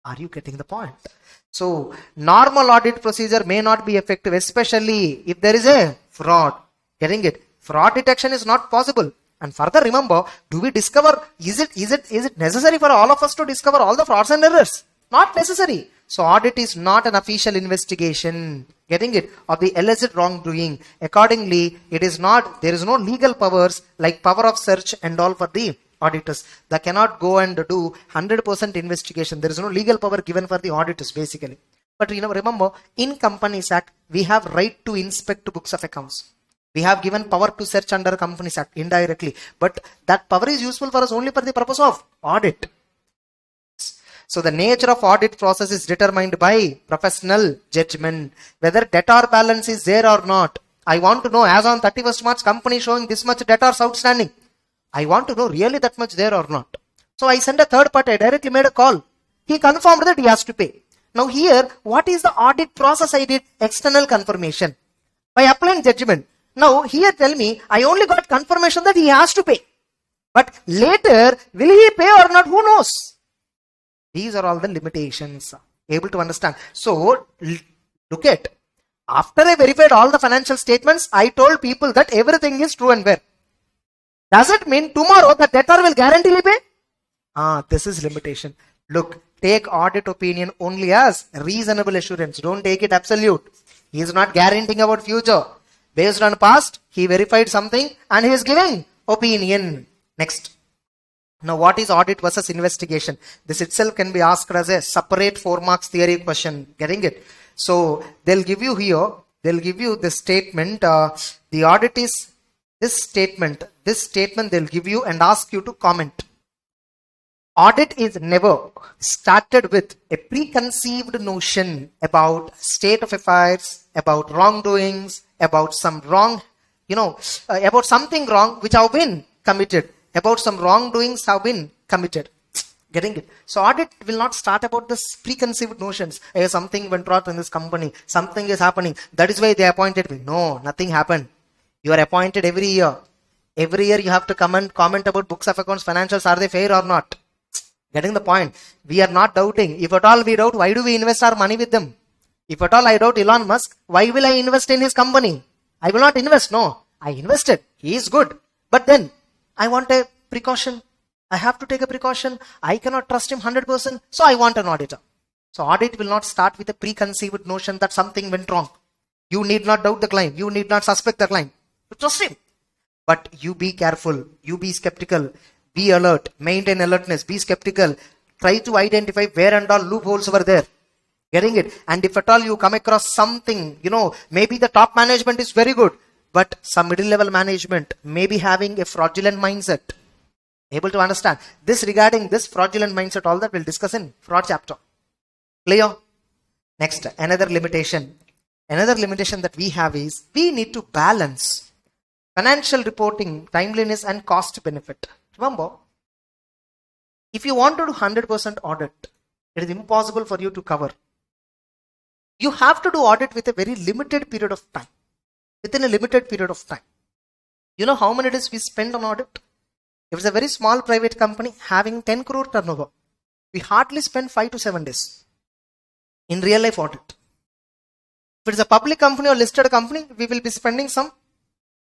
Speaker 1: Are you getting the point? So, normal audit procedure may not be effective, especially if there is a fraud. Getting it? Fraud detection is not possible. And further, remember, do we discover, is it necessary for all of us to discover all the frauds and errors? Not necessary. So audit is not an official investigation, getting it, of the alleged wrongdoing. Accordingly, it is not, there is no legal powers like power of search and all for the auditors. They cannot go and do 100% investigation. There is no legal power given for the auditors basically. But remember, in Companies Act, we have right to inspect books of accounts. We have given power to search under Companies Act indirectly. But that power is useful for us only for the purpose of audit. So the nature of audit process is determined by professional judgment. Whether debtor balance is there or not. I want to know as on 31st March company showing this much debtors outstanding. I want to know really that much there or not. So I sent a third party. I directly made a call. He confirmed that he has to pay. Now here, what is the audit process I did? External confirmation. By applying judgment. Now here tell me, I only got confirmation that he has to pay. But later, will he pay or not? Who knows? These are all the limitations. Able to understand. So, look at. After I verified all the financial statements, I told people that everything is true and fair. Does it mean tomorrow the debtor will guaranteely pay? This is limitation. Look, take audit opinion only as reasonable assurance. Don't take it absolute. He is not guaranteeing about future. Based on past, he verified something and he is giving opinion. Next. Now, what is audit versus investigation? This itself can be asked as a separate 4 marks theory question. Getting it? So, they'll give you here, they'll give you this statement. The audit is this statement they'll give you and ask you to comment. Audit is never started with a preconceived notion about state of affairs, about wrongdoings, about some wrong, about something wrong which have been committed. About some wrongdoings have been committed. Getting it? So audit will not start about this preconceived notions. Hey, something went wrong in this company. Something is happening. That is why they appointed me. No, nothing happened. You are appointed every year. Every year you have to comment about books of accounts, financials. Are they fair or not? Getting the point? We are not doubting. If at all we doubt, why do we invest our money with them? If at all I doubt Elon Musk, why will I invest in his company? I will not invest. No, I invested. He is good. But then, I want a precaution. I have to take a precaution. I cannot trust him 100%. So I want an auditor. So audit will not start with a preconceived notion that something went wrong. You need not doubt the client. You need not suspect the client. You trust him. But you be careful. You be skeptical. Be alert. Maintain alertness. Be skeptical. Try to identify where and all loopholes were there. Getting it? And if at all you come across something, maybe the top management is very good. But some middle level management may be having a fraudulent mindset. Able to understand? This regarding this fraudulent mindset, all that we'll discuss in fraud chapter. Clear? Next, another limitation. Another limitation that we have is we need to balance financial reporting, timeliness and cost benefit. Remember, if you want to do 100% audit, it is impossible for you to cover. You have to do audit with a very limited period of time. Within a limited period of time. You know how many days we spend on audit? If it's a very small private company having 10 crore turnover, we hardly spend 5 to 7 days in real life audit. If it's a public company or listed company, we will be spending some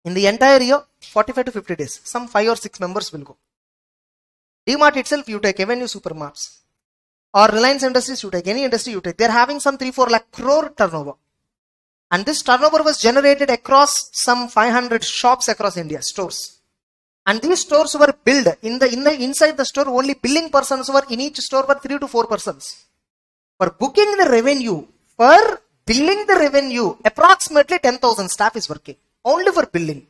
Speaker 1: in the entire year 45 to 50 days. Some 5 or 6 members will go. DMart itself, you take Avenue Supermarts or Reliance Industries, you take any industry you take. They're having some 3-4 lakh crore turnover. And this turnover was generated across some 500 shops across India, stores. And these stores were billed inside the store. Only billing persons were in each store were 3 to 4 persons. For booking the revenue, for billing the revenue, approximately 10,000 staff is working only for billing.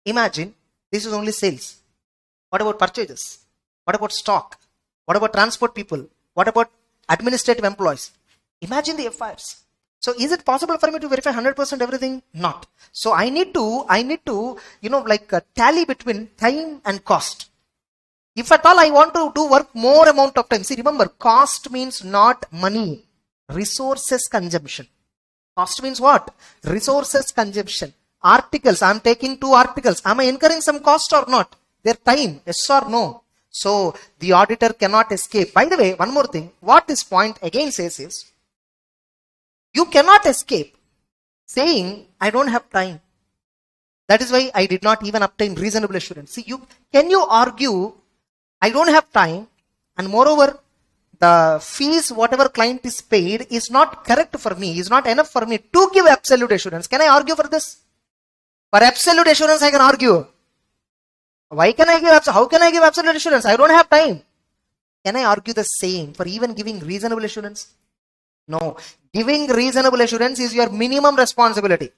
Speaker 1: Imagine this is only sales. What about purchases? What about stock? What about transport people? What about administrative employees? Imagine the FIRs. So is it possible for me to verify 100% everything? Not. So I need to, tally between time and cost. If at all I want to do work more amount of time. See, remember, cost means not money. Resources consumption. Cost means what? Resources consumption. Articles. I am taking 2 articles. Am I incurring some cost or not? Their time. Yes or no? So the auditor cannot escape. By the way, one more thing. What this point again says is, you cannot escape saying, I don't have time. That is why I did not even obtain reasonable assurance. See, can you argue, I don't have time, and moreover, the fees, whatever client is paid, is not correct for me, is not enough for me to give absolute assurance. Can I argue for this? For absolute assurance, I can argue. How can I give absolute assurance? I don't have time. Can I argue the same for even giving reasonable assurance? No. Giving reasonable assurance is your minimum responsibility.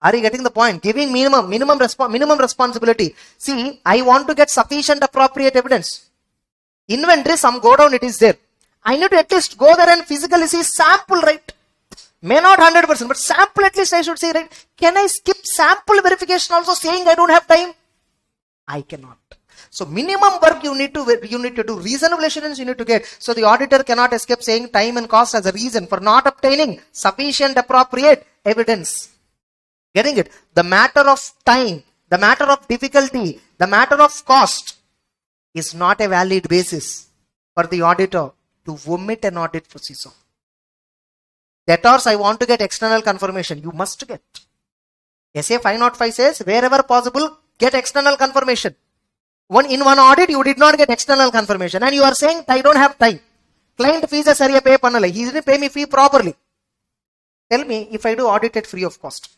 Speaker 1: Are you getting the point? Giving minimum responsibility. See, I want to get sufficient appropriate evidence. Inventory, some go down, it is there. I need to at least go there and physically see sample, right? May not 100%, but sample at least I should say, right? Can I skip sample verification also saying I don't have time? I cannot. So minimum work you need to do, reasonable assurance you need to get. So the auditor cannot escape saying time and cost as a reason for not obtaining sufficient appropriate evidence. Getting it? The matter of time, the matter of difficulty, the matter of cost is not a valid basis for the auditor to omit an audit procedure. Debtors, I want to get external confirmation. You must get. SA 505 says, wherever possible, get external confirmation. In one audit, you did not get external confirmation and you are saying, I don't have time. Client fees are seriya pay pannala. He didn't pay me fee properly. Tell me if I do audit at free of cost.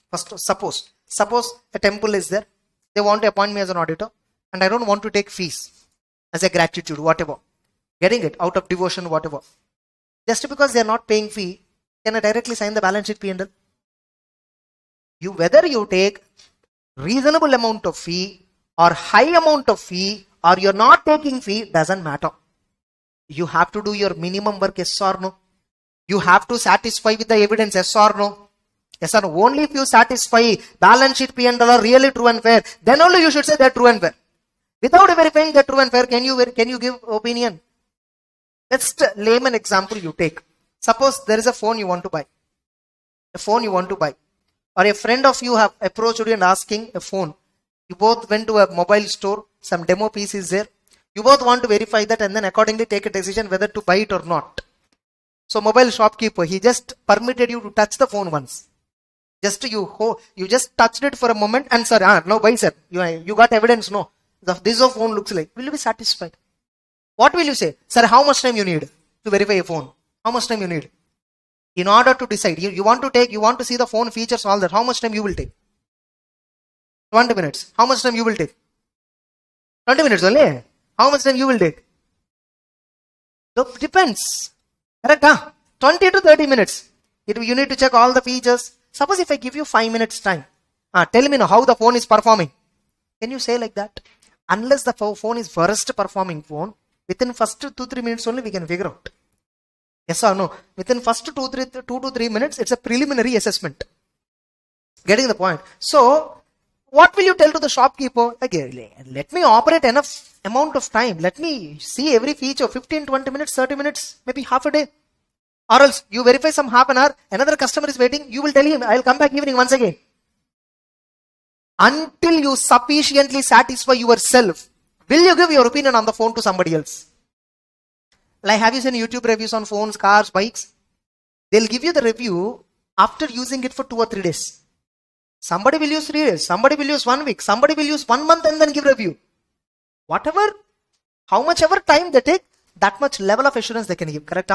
Speaker 1: First, suppose a temple is there. They want to appoint me as an auditor and I don't want to take fees as a gratitude, whatever. Getting it out of devotion, whatever. Just because they are not paying fee, can I directly sign the balance sheet P&L? Whether you take reasonable amount of fee or high amount of fee or you're not taking fee, doesn't matter. You have to do your minimum work, yes or no. You have to satisfy with the evidence, yes or no. Yes or no. Only if you satisfy balance sheet P&L are really true and fair, then only you should say they're true and fair. Without verifying they're true and fair, can you give opinion? Let's layman example you take. Suppose there is a phone you want to buy. Or a friend of you have approached you and asking a phone. You both went to a mobile store, some demo piece is there. You both want to verify that and then accordingly take a decision whether to buy it or not. So mobile shopkeeper, he just permitted you to touch the phone once. You just touched it for a moment and sir, no buy sir. You got evidence, no. This is phone looks like. Will you be satisfied? What will you say? Sir, how much time you need to verify a phone? How much time you need? In order to decide, you want to see the phone features, all that. How much time you will take? 20 minutes. How much time you will take? 20 minutes only. How much time you will take? It depends. Correct? 20 to 30 minutes. You need to check all the features. Suppose if I give you 5 minutes time. Tell me now how the phone is performing. Can you say like that? Unless the phone is worst performing phone, within first 2-3 minutes only we can figure out. Yes or no? Within first 2 to 3 minutes, it's a preliminary assessment. Getting the point? So, what will you tell to the shopkeeper? Again, let me operate enough amount of time. Let me see every feature, 15, 20 minutes, 30 minutes, maybe half a day. Or else you verify some half an hour, another customer is waiting, you will tell him, I'll come back evening once again. Until you sufficiently satisfy yourself, will you give your opinion on the phone to somebody else? Like, have you seen YouTube reviews on phones, cars, bikes? They'll give you the review after using it for 2 or 3 days. Somebody will use 3 days, somebody will use 1 week, somebody will use 1 month and then give review. Whatever, how much ever time they take, that much level of assurance they can give, correct?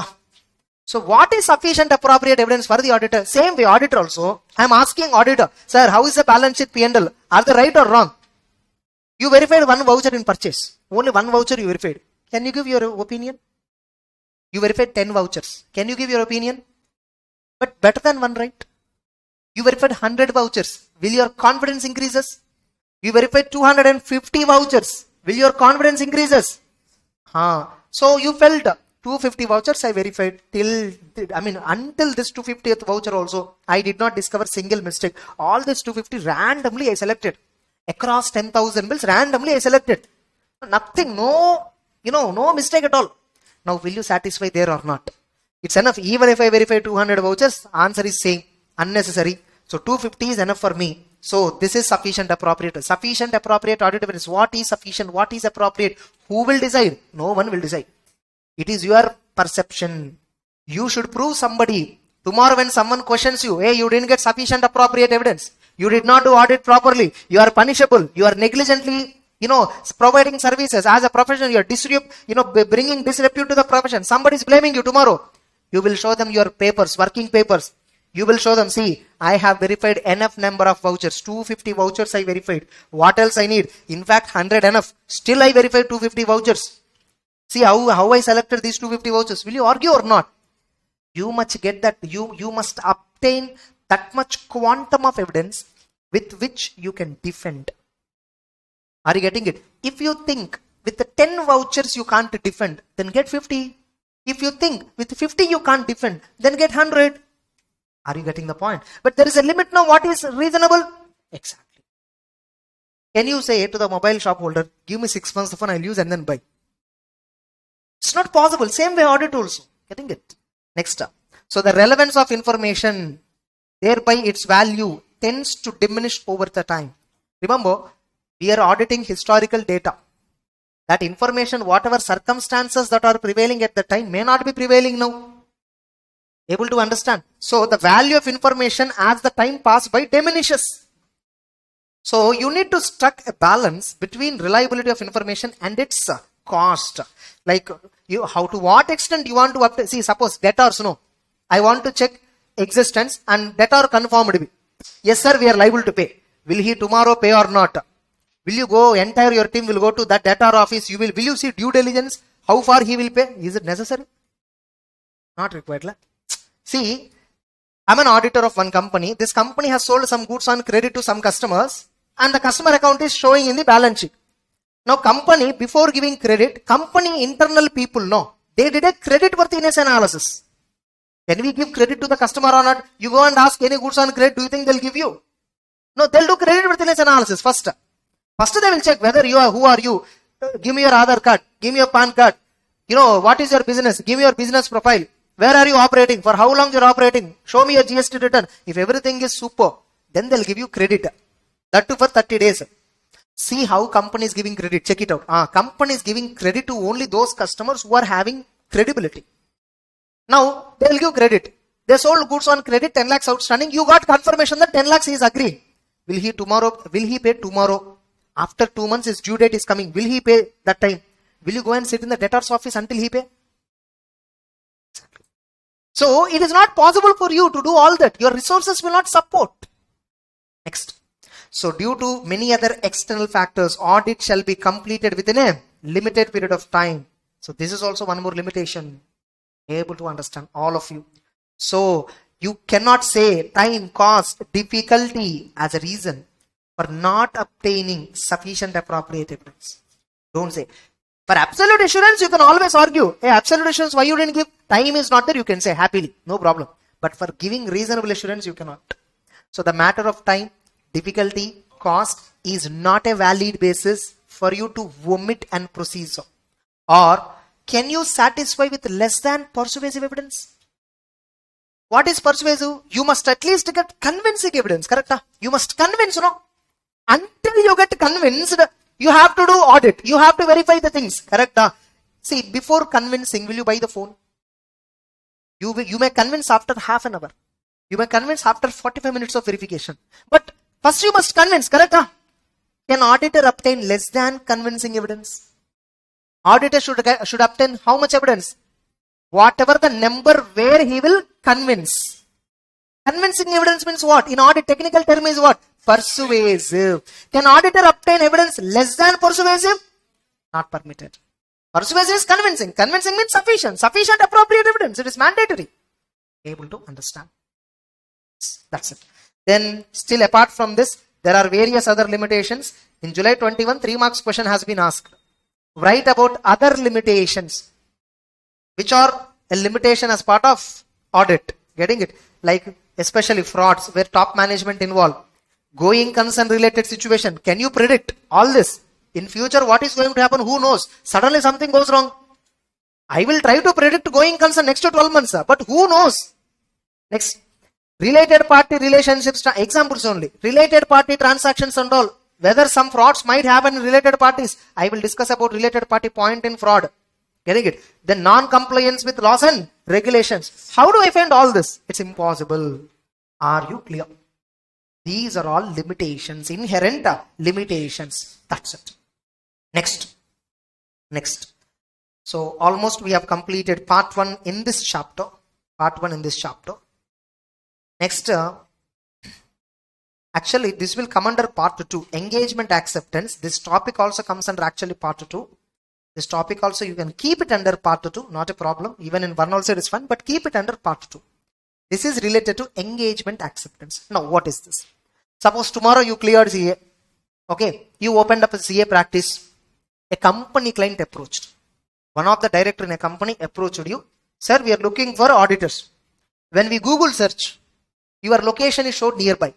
Speaker 1: So what is sufficient appropriate evidence for the auditor? Same way, auditor also, I am asking auditor, sir, how is the balance sheet P&L? Are they right or wrong? You verified 1 voucher in purchase. Only 1 voucher you verified. Can you give your opinion? You verified 10 vouchers. Can you give your opinion? But better than 1, right? You verified 100 vouchers. Will your confidence increases? You verified 250 vouchers. Will your confidence increases? So you felt 250 vouchers I verified until this 250th voucher also, I did not discover single mistake. All this 250 randomly I selected. Across 10,000 bills, randomly I selected. Nothing, no mistake at all. Now, will you satisfy there or not? It's enough. Even if I verify 200 vouchers, answer is same, unnecessary. So 250 is enough for me. So this is sufficient appropriate. Sufficient appropriate audit evidence. What is sufficient? What is appropriate? Who will decide? No one will decide. It is your perception. You should prove somebody. Tomorrow when someone questions you, hey, you didn't get sufficient appropriate evidence. You did not do audit properly. You are punishable. You are negligently, providing services as a professional. You are bringing disrepute to the profession. Somebody is blaming you tomorrow. You will show them your papers, working papers. You will show them, see, I have verified enough number of vouchers. 250 vouchers I verified. What else I need? In fact, 100 enough. Still I verified 250 vouchers. See how I selected these 250 vouchers. Will you argue or not? You must get that. You must obtain that much quantum of evidence with which you can defend. Are you getting it? If you think with the 10 vouchers you can't defend, then get 50. If you think with 50 you can't defend, then get 100. Are you getting the point? But there is a limit now. What is reasonable? Exactly. Can you say to the mobile shop holder, give me 6 months of phone, I'll use and then buy? It's not possible. Same way audit also. Getting it? Next up. So the relevance of information, thereby its value tends to diminish over the time. Remember, we are auditing historical data. That information, whatever circumstances that are prevailing at the time may not be prevailing now. Able to understand? So the value of information as the time passes by diminishes. So you need to strike a balance between reliability of information and its cost. Like to what extent you want to update. See, suppose debtors, I want to check existence and debtor conformity. Yes sir, we are liable to pay. Will he tomorrow pay or not? Will you go, entire your team will go to that debtor office. Will you see due diligence? How far he will pay? Is it necessary? Not required. See, I'm an auditor of one company. This company has sold some goods on credit to some customers and the customer account is showing in the balance sheet. Now company, before giving credit, company internal people, they did a credit worthiness analysis. Can we give credit to the customer or not? You go and ask any goods on credit, do you think they'll give you? No, they'll do credit worthiness analysis first. First they will check whether you are, who are you? Give me your Aadhaar card, give me your PAN card. What is your business? Give me your business profile. Where are you operating? For how long you're operating? Show me your GST return. If everything is super, then they'll give you credit. That too for 30 days. See how company is giving credit. Check it out. Company is giving credit to only those customers who are having credibility. Now, they'll give credit. They sold goods on credit, 10 lakhs outstanding. You got confirmation that 10 lakhs is agreed. Will he pay tomorrow? After 2 months, his due date is coming. Will he pay that time? Will you go and sit in the debtor's office until he pay? So, it is not possible for you to do all that. Your resources will not support. Next. So, due to many other external factors, audit shall be completed within a limited period of time. So, this is also one more limitation. Able to understand, all of you. So, you cannot say time, cost, difficulty as a reason for not obtaining sufficient appropriate evidence. Don't say. For absolute assurance, you can always argue, hey, absolute assurance, why you didn't give? Time is not there, you can say happily, no problem. But for giving reasonable assurance, you cannot. So the matter of time, difficulty, cost is not a valid basis for you to omit and proceed so. Or can you satisfy with less than persuasive evidence? What is persuasive? You must at least get convincing evidence, correct? You must convince, no? Until you get convinced, you have to do audit. You have to verify the things, correct? See, before convincing, will you buy the phone? You may convince after half an hour. You may convince after 45 minutes of verification. But first you must convince, correct? Can auditor obtain less than convincing evidence? Auditor should obtain how much evidence? Whatever the number where he will convince. Convincing evidence means what? In audit, technical term is what? Persuasive. Can auditor obtain evidence less than persuasive? Not permitted. Persuasive is convincing. Convincing means sufficient. Sufficient appropriate evidence. It is mandatory. Able to understand. That's it. Then still apart from this, there are various other limitations. In July 21, 3 marks question has been asked. Write about other limitations, which are a limitation as part of audit. Getting it? Like especially frauds where top management involved. Going concern related situation. Can you predict all this? In future, what is going to happen? Who knows? Suddenly something goes wrong. I will try to predict going concern next to 12 months, but who knows? Next. Related party relationships, examples only. Related party transactions and all. Whether some frauds might happen in related parties. I will discuss about related party point in fraud. Getting it? Then non-compliance with laws and regulations. How do I find all this? It's impossible. Are you clear? These are all limitations, inherent limitations. That's it. Next. So almost we have completed part 1 in this chapter. Next, actually this will come under part 2, engagement acceptance. This topic also comes under actually part 2. This topic also you can keep it under part 2, not a problem. Even in one also it is fun, but keep it under part 2. This is related to engagement acceptance. Now what is this? Suppose tomorrow you cleared CA. Okay, you opened up a CA practice. A company client approached. One of the director in a company approached you. Sir, we are looking for auditors. When we Google search, your location is showed nearby.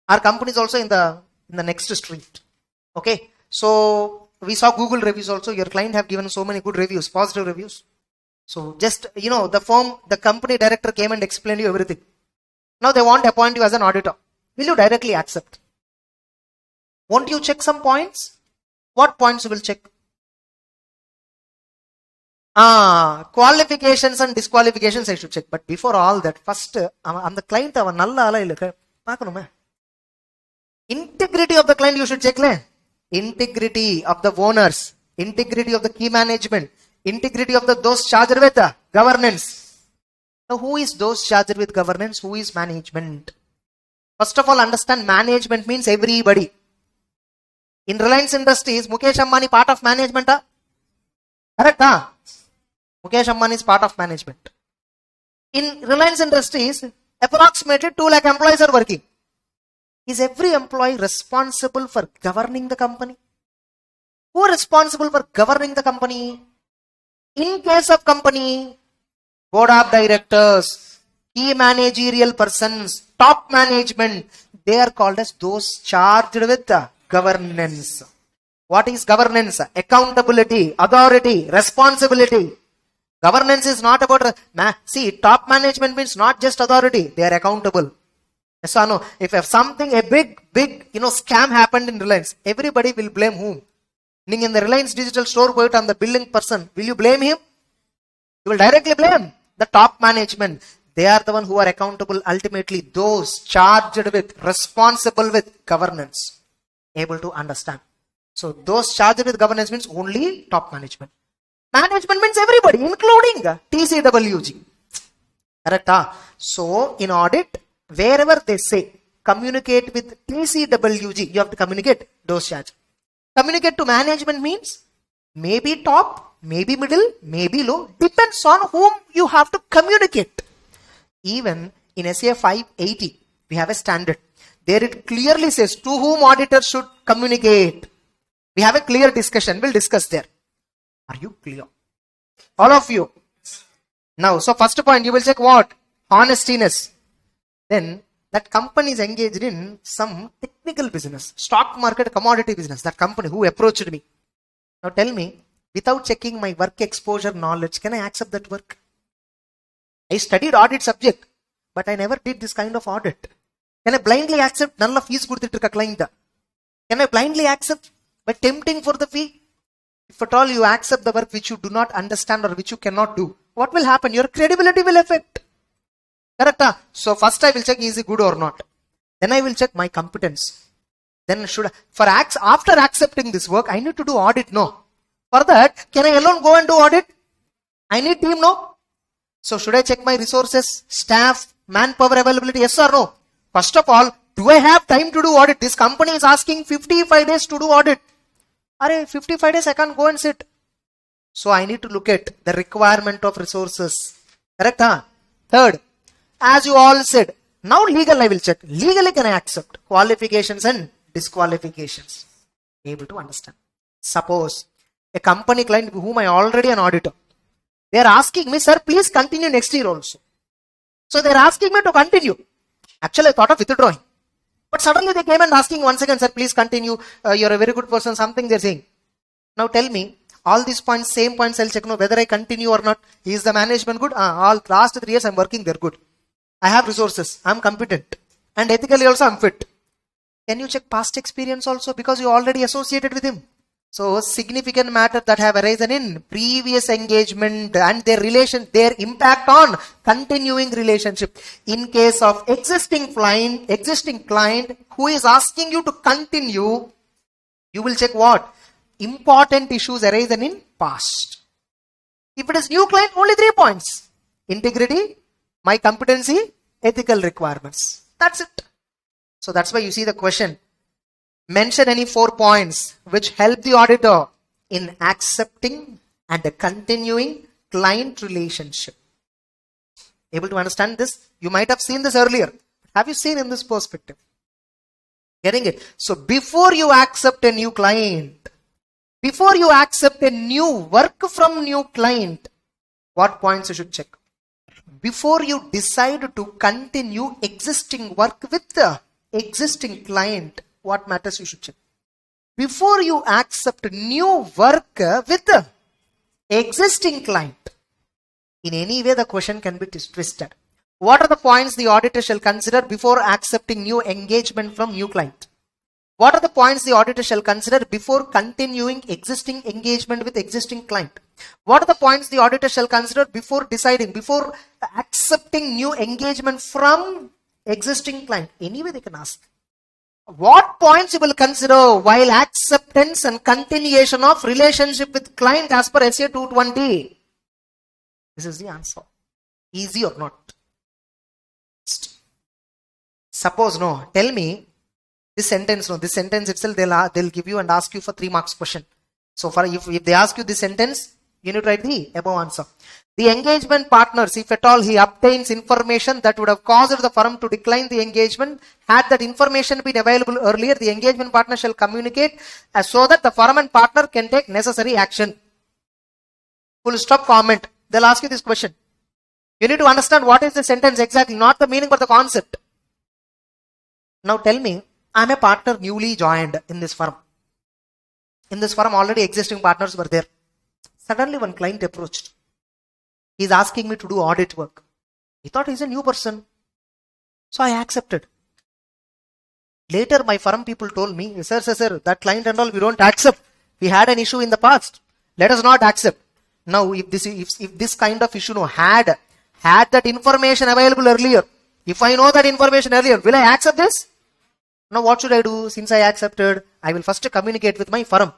Speaker 1: Our company is also in the next street. Okay, so we saw Google reviews also. Your client have given so many good reviews, positive reviews. So just, the company director came and explained you everything. Now they want to appoint you as an auditor. Will you directly accept? Won't you check some points? What points you will check? Qualifications and disqualifications I should check. But before all that, first, on the client, integrity of the client you should check. Integrity of the owners, integrity of the key management, integrity of those charged with governance. Now, who is those charged with governance? Who is management? First of all, understand management means everybody. In Reliance Industries, Mukesh Ambani part of management. Correct? Mukesh Ambani is part of management. In Reliance Industries, approximately 2 lakh employees are working. Is every employee responsible for governing the company? Who is responsible for governing the company? In case of company, board of directors, key managerial persons, top management, they are called as those charged with governance. What is governance? Accountability, authority, responsibility. Governance is not about, top management means not just authority, they are accountable. Yes or no? If something, a big, scam happened in Reliance, everybody will blame whom? In the Reliance digital store, go on the billing person, will you blame him? You will directly blame the top management. They are the one who are accountable, ultimately those charged with, responsible with governance. Able to understand. So those charged with governance means only top management. Management means everybody, including TCWG. Correct? So in audit, wherever they say communicate with TCWG, you have to communicate those charged. Communicate to management means maybe top, maybe middle, maybe low, depends on whom you have to communicate. Even in SA 580, we have a standard. There it clearly says to whom auditors should communicate. We have a clear discussion. We'll discuss there. Are you clear? All of you. Now, so first point, you will check what? Honestiness. Then that company is engaged in some technical business, stock market, commodity business. That company who approached me. Now tell me, without checking my work exposure knowledge, can I accept that work? I studied audit subject, but I never did this kind of audit. Can I blindly accept? Nalla fees kudutittirukka client. Can I blindly accept by tempting for the fee? If at all you accept the work which you do not understand or which you cannot do, what will happen? Your credibility will affect. Correct? So first I will check is it good or not. Then I will check my competence. Then after accepting this work, I need to do audit. No. For that, can I alone go and do audit? I need team. No. So should I check my resources, staff, manpower availability? Yes or no? First of all, do I have time to do audit? This company is asking 55 days to do audit. 55 days I can't go and sit. So I need to look at the requirement of resources. Correct? Third, as you all said, now legal I will check. Legally can I accept qualifications and disqualifications? Able to understand. Suppose a company client whom I already an auditor. They are asking me, sir, please continue next year also. So they are asking me to continue. Actually, I thought of withdrawing. But suddenly they came and asking once again, sir, please continue. You're a very good person. Something they're saying. Now tell me, all these points, same points, I'll check whether I continue or not. Is the management good? All last 3 years I'm working, they're good. I have resources. I'm competent. And ethically also I'm fit. Can you check past experience also? Because you already associated with him. So significant matter that have arisen in previous engagement and their impact on continuing relationship. In case of existing client who is asking you to continue, you will check what? Important issues arisen in past. If it is new client, only 3 points. Integrity, my competency, ethical requirements. That's it. So that's why you see the question. Mention any 4 points which help the auditor in accepting and continuing client relationship. Able to understand this? You might have seen this earlier. Have you seen in this perspective? Getting it? So before you accept a new client, before you accept a new work from new client, what points you should check? Before you decide to continue existing work with the existing client, what matters you should check? Before you accept new work with the existing client, in any way the question can be twisted. What are the points the auditor shall consider before accepting new engagement from new client? What are the points the auditor shall consider before continuing existing engagement with existing client? What are the points the auditor shall consider before accepting new engagement from existing client? Anyway, they can ask. What points you will consider while acceptance and continuation of relationship with client as per SA 220? This is the answer. Easy or not? Suppose, no, tell me this sentence itself they'll give you and ask you for 3 marks question. So for if they ask you this sentence, you need to write the above answer. The engagement partners, if at all he obtains information that would have caused the firm to decline the engagement, had that information been available earlier, the engagement partner shall communicate so that the firm and partner can take necessary action. Full stop comment. They'll ask you this question. You need to understand what is the sentence exactly, not the meaning but the concept. Now tell me, I'm a partner newly joined in this firm. In this firm already existing partners were there. Suddenly one client approached. He's asking me to do audit work. He thought he's a new person. So I accepted. Later my firm people told me, sir, that client and all we don't accept. We had an issue in the past. Let us not accept. Now if this kind of issue had that information available earlier, if I know that information earlier, will I accept this? Now what should I do? Since I accepted, I will first communicate with my firm.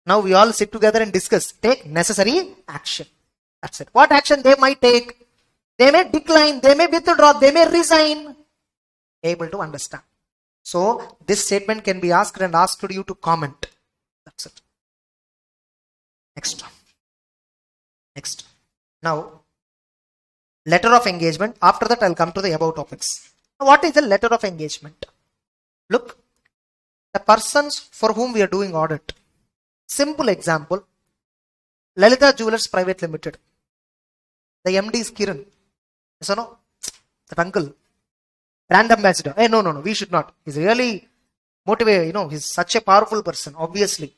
Speaker 1: Now we all sit together and discuss. Take necessary action. That's it. What action they might take? They may decline, they may withdraw, they may resign. Able to understand. So this statement can be asked and asked you to comment. That's it. Next. Now, letter of engagement. After that, I'll come to the above topics. What is the letter of engagement? Look, the persons for whom we are doing audit. Simple example. Lalita Jewelers Private Limited. The MD is Kiran. Yes or no? That uncle. Brand ambassador. Hey, no, we should not. He's really motivated, he's such a powerful person, obviously.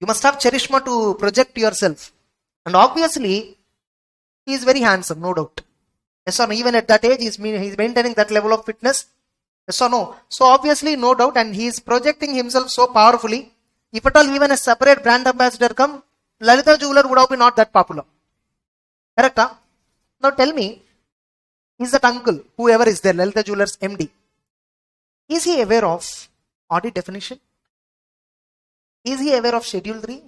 Speaker 1: You must have charisma to project yourself. And obviously, he is very handsome, no doubt. Yes or no? Even at that age, he's maintaining that level of fitness. Yes or no? So obviously, no doubt, and he is projecting himself so powerfully. If at all even a separate brand ambassador come, Lalita Jeweler would have been not that popular. Correct? Huh? Now tell me, is that uncle, whoever is there, Lalita Jewelers MD, is he aware of audit definition? Is he aware of Schedule 3?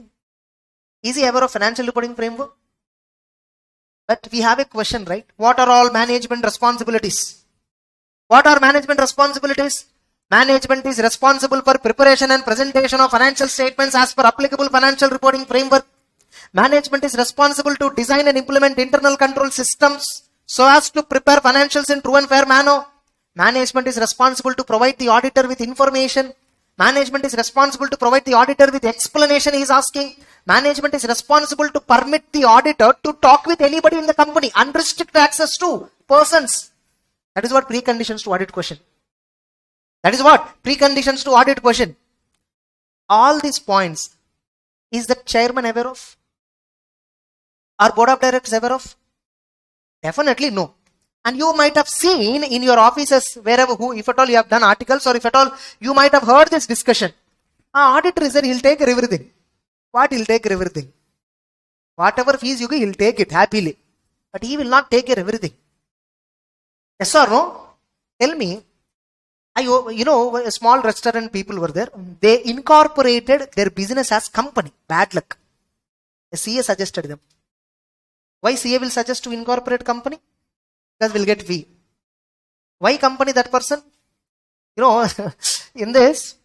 Speaker 1: Is he aware of financial reporting framework? But we have a question, right? What are all management responsibilities? What are management responsibilities? Management is responsible for preparation and presentation of financial statements as per applicable financial reporting framework. Management is responsible to design and implement internal control systems so as to prepare financials in true and fair manner. Management is responsible to provide the auditor with information. Management is responsible to provide the auditor with explanation he is asking. Management is responsible to permit the auditor to talk with anybody in the company. Unrestricted access to persons. That is what preconditions to audit question. That is what preconditions to audit question. All these points, is the chairman aware of? Are board of directors aware of? Definitely no. And you might have seen in your offices, wherever, if at all you have done articles, or if at all you might have heard this discussion. Auditor is there, he'll take everything. What? He'll take everything. Whatever fees you give, he'll take it happily. But he will not take everything. Yes or no? Tell me, a small restaurant people were there. They incorporated their business as company. Bad luck. The CA suggested them. Why CA will suggest to incorporate company? Because we'll get fee. Why company that person? In this,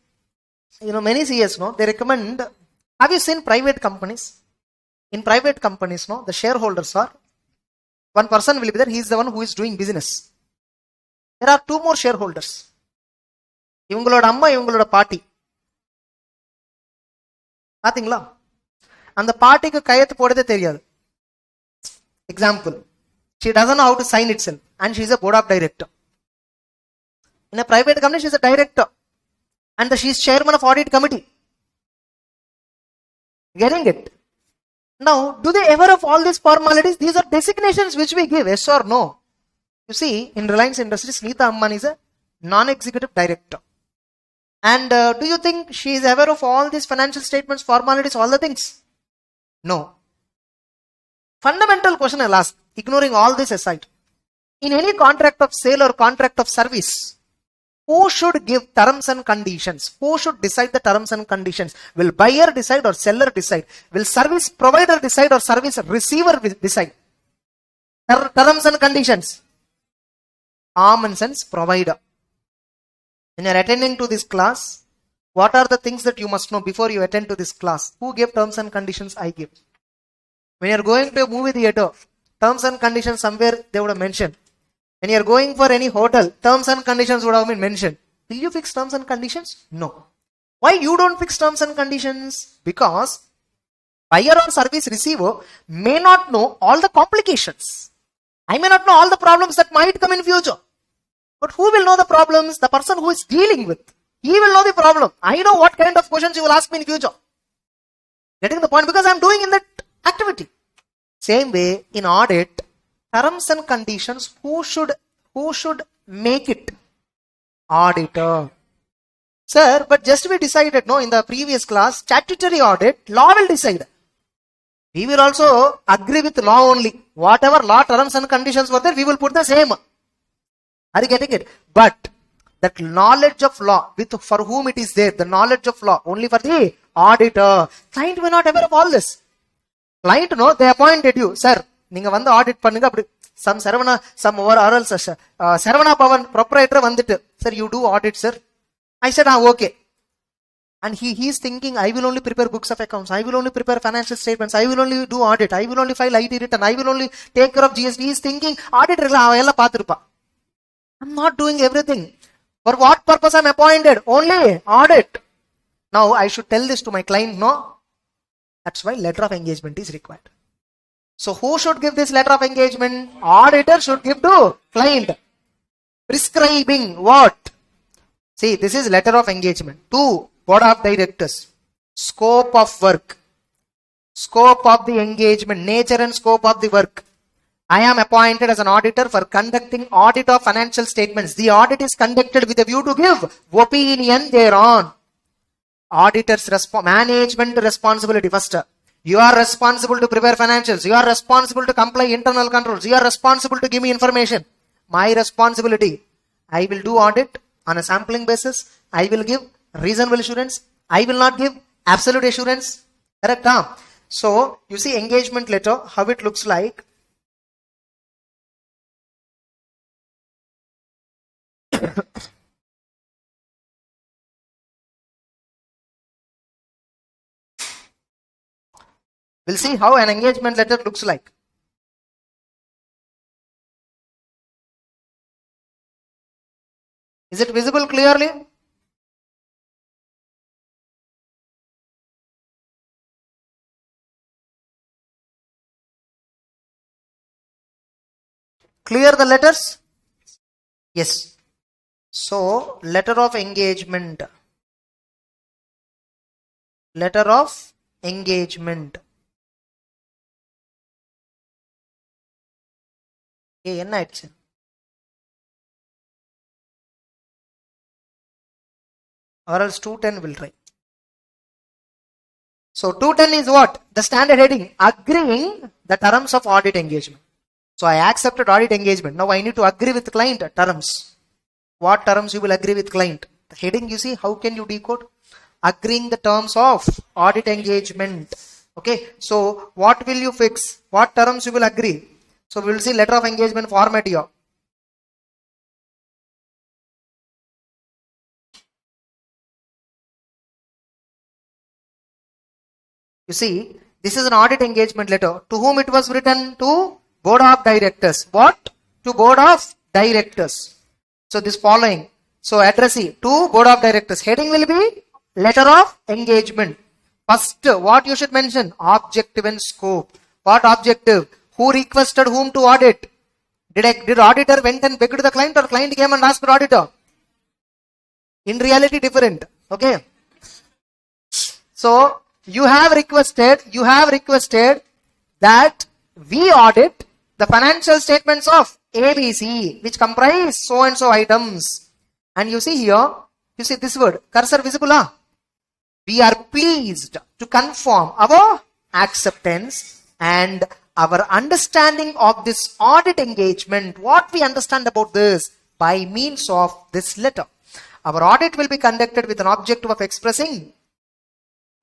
Speaker 1: many CAs, they recommend. Have you seen private companies? In private companies, the shareholders are, one person will be there, he is the one who is doing business. There are two more shareholders. இவங்களோட அம்மா இவங்களோட பாட்டி பாத்தீங்களா அந்த பாட்டிக்கு கையெழுத்து போடவே தெரியாது example she doesn't know how to sign itself and she is a board of director in a private company. She is a director and she is chairman of audit committee. Getting it? Now do they ever of all these formalities? These are designations which we give, yes or no? You see, in Reliance Industries, Neeta Ambani is a non-executive director. And do you think she is aware of all these financial statements, formalities, all the things? No. Fundamental question I'll ask, ignoring all this aside. In any contract of sale or contract of service, who should give terms and conditions? Who should decide the terms and conditions? Will buyer decide or seller decide? Will service provider decide or service receiver decide? Terms and conditions. Common sense provider. When you are attending to this class, what are the things that you must know before you attend to this class? Who gave terms and conditions? I give. When you are going to a movie theater, terms and conditions somewhere they would have mentioned. When you are going for any hotel, terms and conditions would have been mentioned. Will you fix terms and conditions? No. Why you don't fix terms and conditions? Because buyer or service receiver may not know all the complications. I may not know all the problems that might come in future. But who will know the problems? The person who is dealing with. He will know the problem. I know what kind of questions you will ask me in future. Getting the point? Because I am doing in that activity. Same way in audit, terms and conditions, who should make it? Auditor. Sir, but just we decided, in the previous class, statutory audit, law will decide. We will also agree with law only. Whatever law terms and conditions were there, we will put the same. Are you getting it? But that knowledge of law, for whom it is there, the knowledge of law, only for the auditor. Client may not aware of all this. Client, they appointed you. Sir, நீங்க வந்து audit பண்ணுங்க அப்படி some oral Saravana Pavan proprietor வந்துட்டு, sir, you do audit, sir. I said, okay. And he is thinking, I will only prepare books of accounts, I will only prepare financial statements, I will only do audit, I will only file IT return, I will only take care of GST. He is thinking, auditor ella paathirpa. I'm not doing everything. For what purpose I'm appointed? Only audit. Now I should tell this to my client, no? That's why letter of engagement is required. So who should give this letter of engagement? Auditor should give to client. Prescribing what? See, this is letter of engagement to board of directors. Scope of work. Scope of the engagement, nature and scope of the work. I am appointed as an auditor for conducting audit of financial statements. The audit is conducted with a view to give opinion thereon. Auditor's management responsibility first. You are responsible to prepare financials. You are responsible to comply internal controls. You are responsible to give me information. My responsibility. I will do audit on a sampling basis. I will give reasonable assurance. I will not give absolute assurance. Correct? Huh? So, you see engagement letter, how it looks like. We'll see how an engagement letter looks like. Is it visible clearly? Clear the letters? Yes. So, letter of engagement. Letter of engagement. என்ன ஆயிடுச்சு? Or else 210 will try. So 210 is what? The standard heading, agreeing the terms of audit engagement. So I accepted audit engagement. Now I need to agree with client terms. What terms you will agree with client? The heading, you see, how can you decode? Agreeing the terms of audit engagement. Okay, so what will you fix? What terms you will agree? So we will see letter of engagement format here. You see, this is an audit engagement letter. To whom it was written? To board of directors. What? To board of directors. So this following. So addressee to board of directors. Heading will be letter of engagement. First, what you should mention? Objective and scope. What objective? Who requested whom to audit? Did auditor went and begged the client, or client came and asked auditor? In reality, different. Okay. So you have requested that we audit the financial statements of ABC, which comprise so and so items. And you see here, you see this word, cursor visible, huh? We are pleased to confirm our acceptance and our understanding of this audit engagement. What we understand about this by means of this letter. Our audit will be conducted with an objective of expressing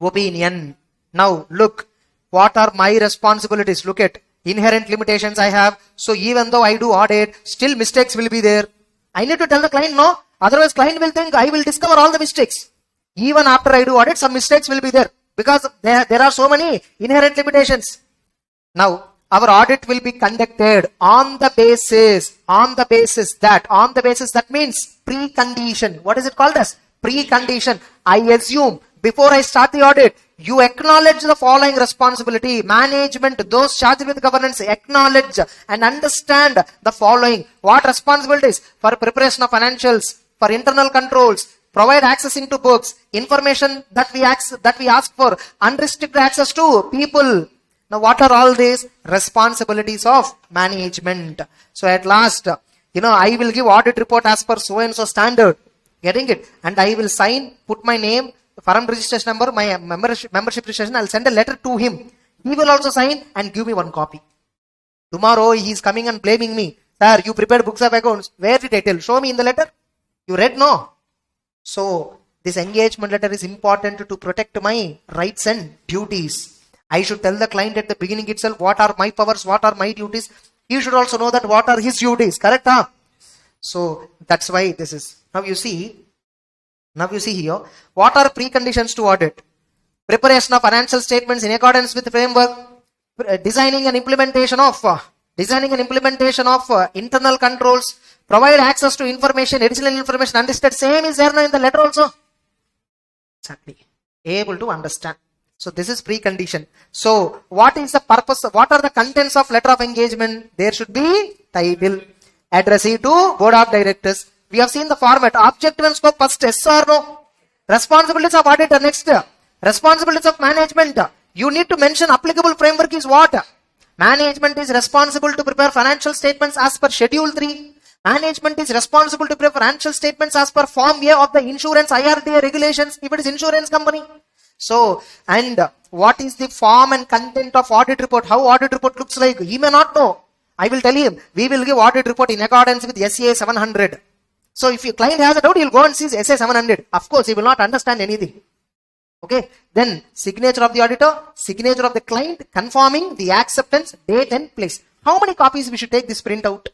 Speaker 1: opinion. Now look, what are my responsibilities? Look at inherent limitations I have. So even though I do audit, still mistakes will be there. I need to tell the client no, otherwise client will think I will discover all the mistakes. Even after I do audit, some mistakes will be there because there are so many inherent limitations. Now our audit will be conducted on the basis that means precondition. What is it called as? Precondition. I assume before I start the audit, you acknowledge the following responsibility. Management, those charged with governance, acknowledge and understand the following. What responsibilities? For preparation of financials, for internal controls, provide access into books, information that we ask for, unrestricted access to people. Now what are all these? Responsibilities of management. So at last, I will give audit report as per so and so standard. Getting it? And I will sign, put my name, firm registration number, my membership registration. I'll send a letter to him. He will also sign and give me one copy. Tomorrow he is coming and blaming me. Sir, you prepared books of accounts. Where did I tell? Show me in the letter. You read? No. So this engagement letter is important to protect my rights and duties. I should tell the client at the beginning itself what are my powers, what are my duties. He should also know that what are his duties. Correct? Huh? So that's why this is. Now you see here, what are preconditions to audit? Preparation of financial statements in accordance with the framework, designing and implementation of internal controls, provide access to information, additional information, understood. Same is there now in the letter also. Exactly. Able to understand. So this is precondition. So what is the purpose? What are the contents of letter of engagement? There should be title, addressee to board of directors. We have seen the format. Objective and scope first, yes or no? Responsibilities of auditor next. Responsibilities of management. You need to mention applicable framework is what? Management is responsible to prepare financial statements as per Schedule 3. Management is responsible to prepare financial statements as per Form A of the insurance IRDA regulations if it is insurance company. So, and what is the form and content of audit report? How audit report looks like? He may not know. I will tell him. We will give audit report in accordance with SA 700. So, if your client has a doubt, he will go and see SA 700. Of course, he will not understand anything. Okay, then signature of the auditor, signature of the client, confirming the acceptance, date and place. How many copies we should take this print out?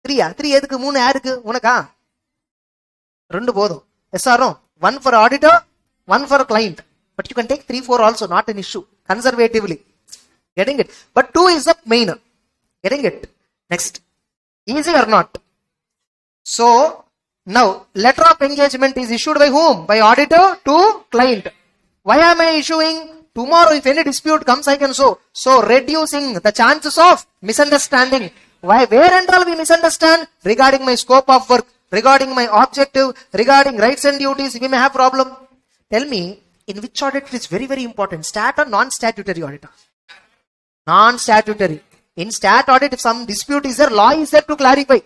Speaker 1: 3 edukku 3 yarukku unaka 2 bodum. Yes or no? 1 for auditor, 1 for client. But you can take 3 4 also, not an issue, conservatively. Getting it? But 2 is the main. Getting it? Next, easy or not? So now letter of engagement is issued by whom? By auditor to client. Why am I issuing? Tomorrow if any dispute comes, I can show. So reducing the chances of misunderstanding. Why? Where and all we misunderstand? Regarding my scope of work, regarding my objective, regarding rights and duties, we may have problem. Tell me, in which audit it is very, very important? Stat or non-statutory auditor? Non-statutory. In stat audit, if some dispute is there, law is there to clarify.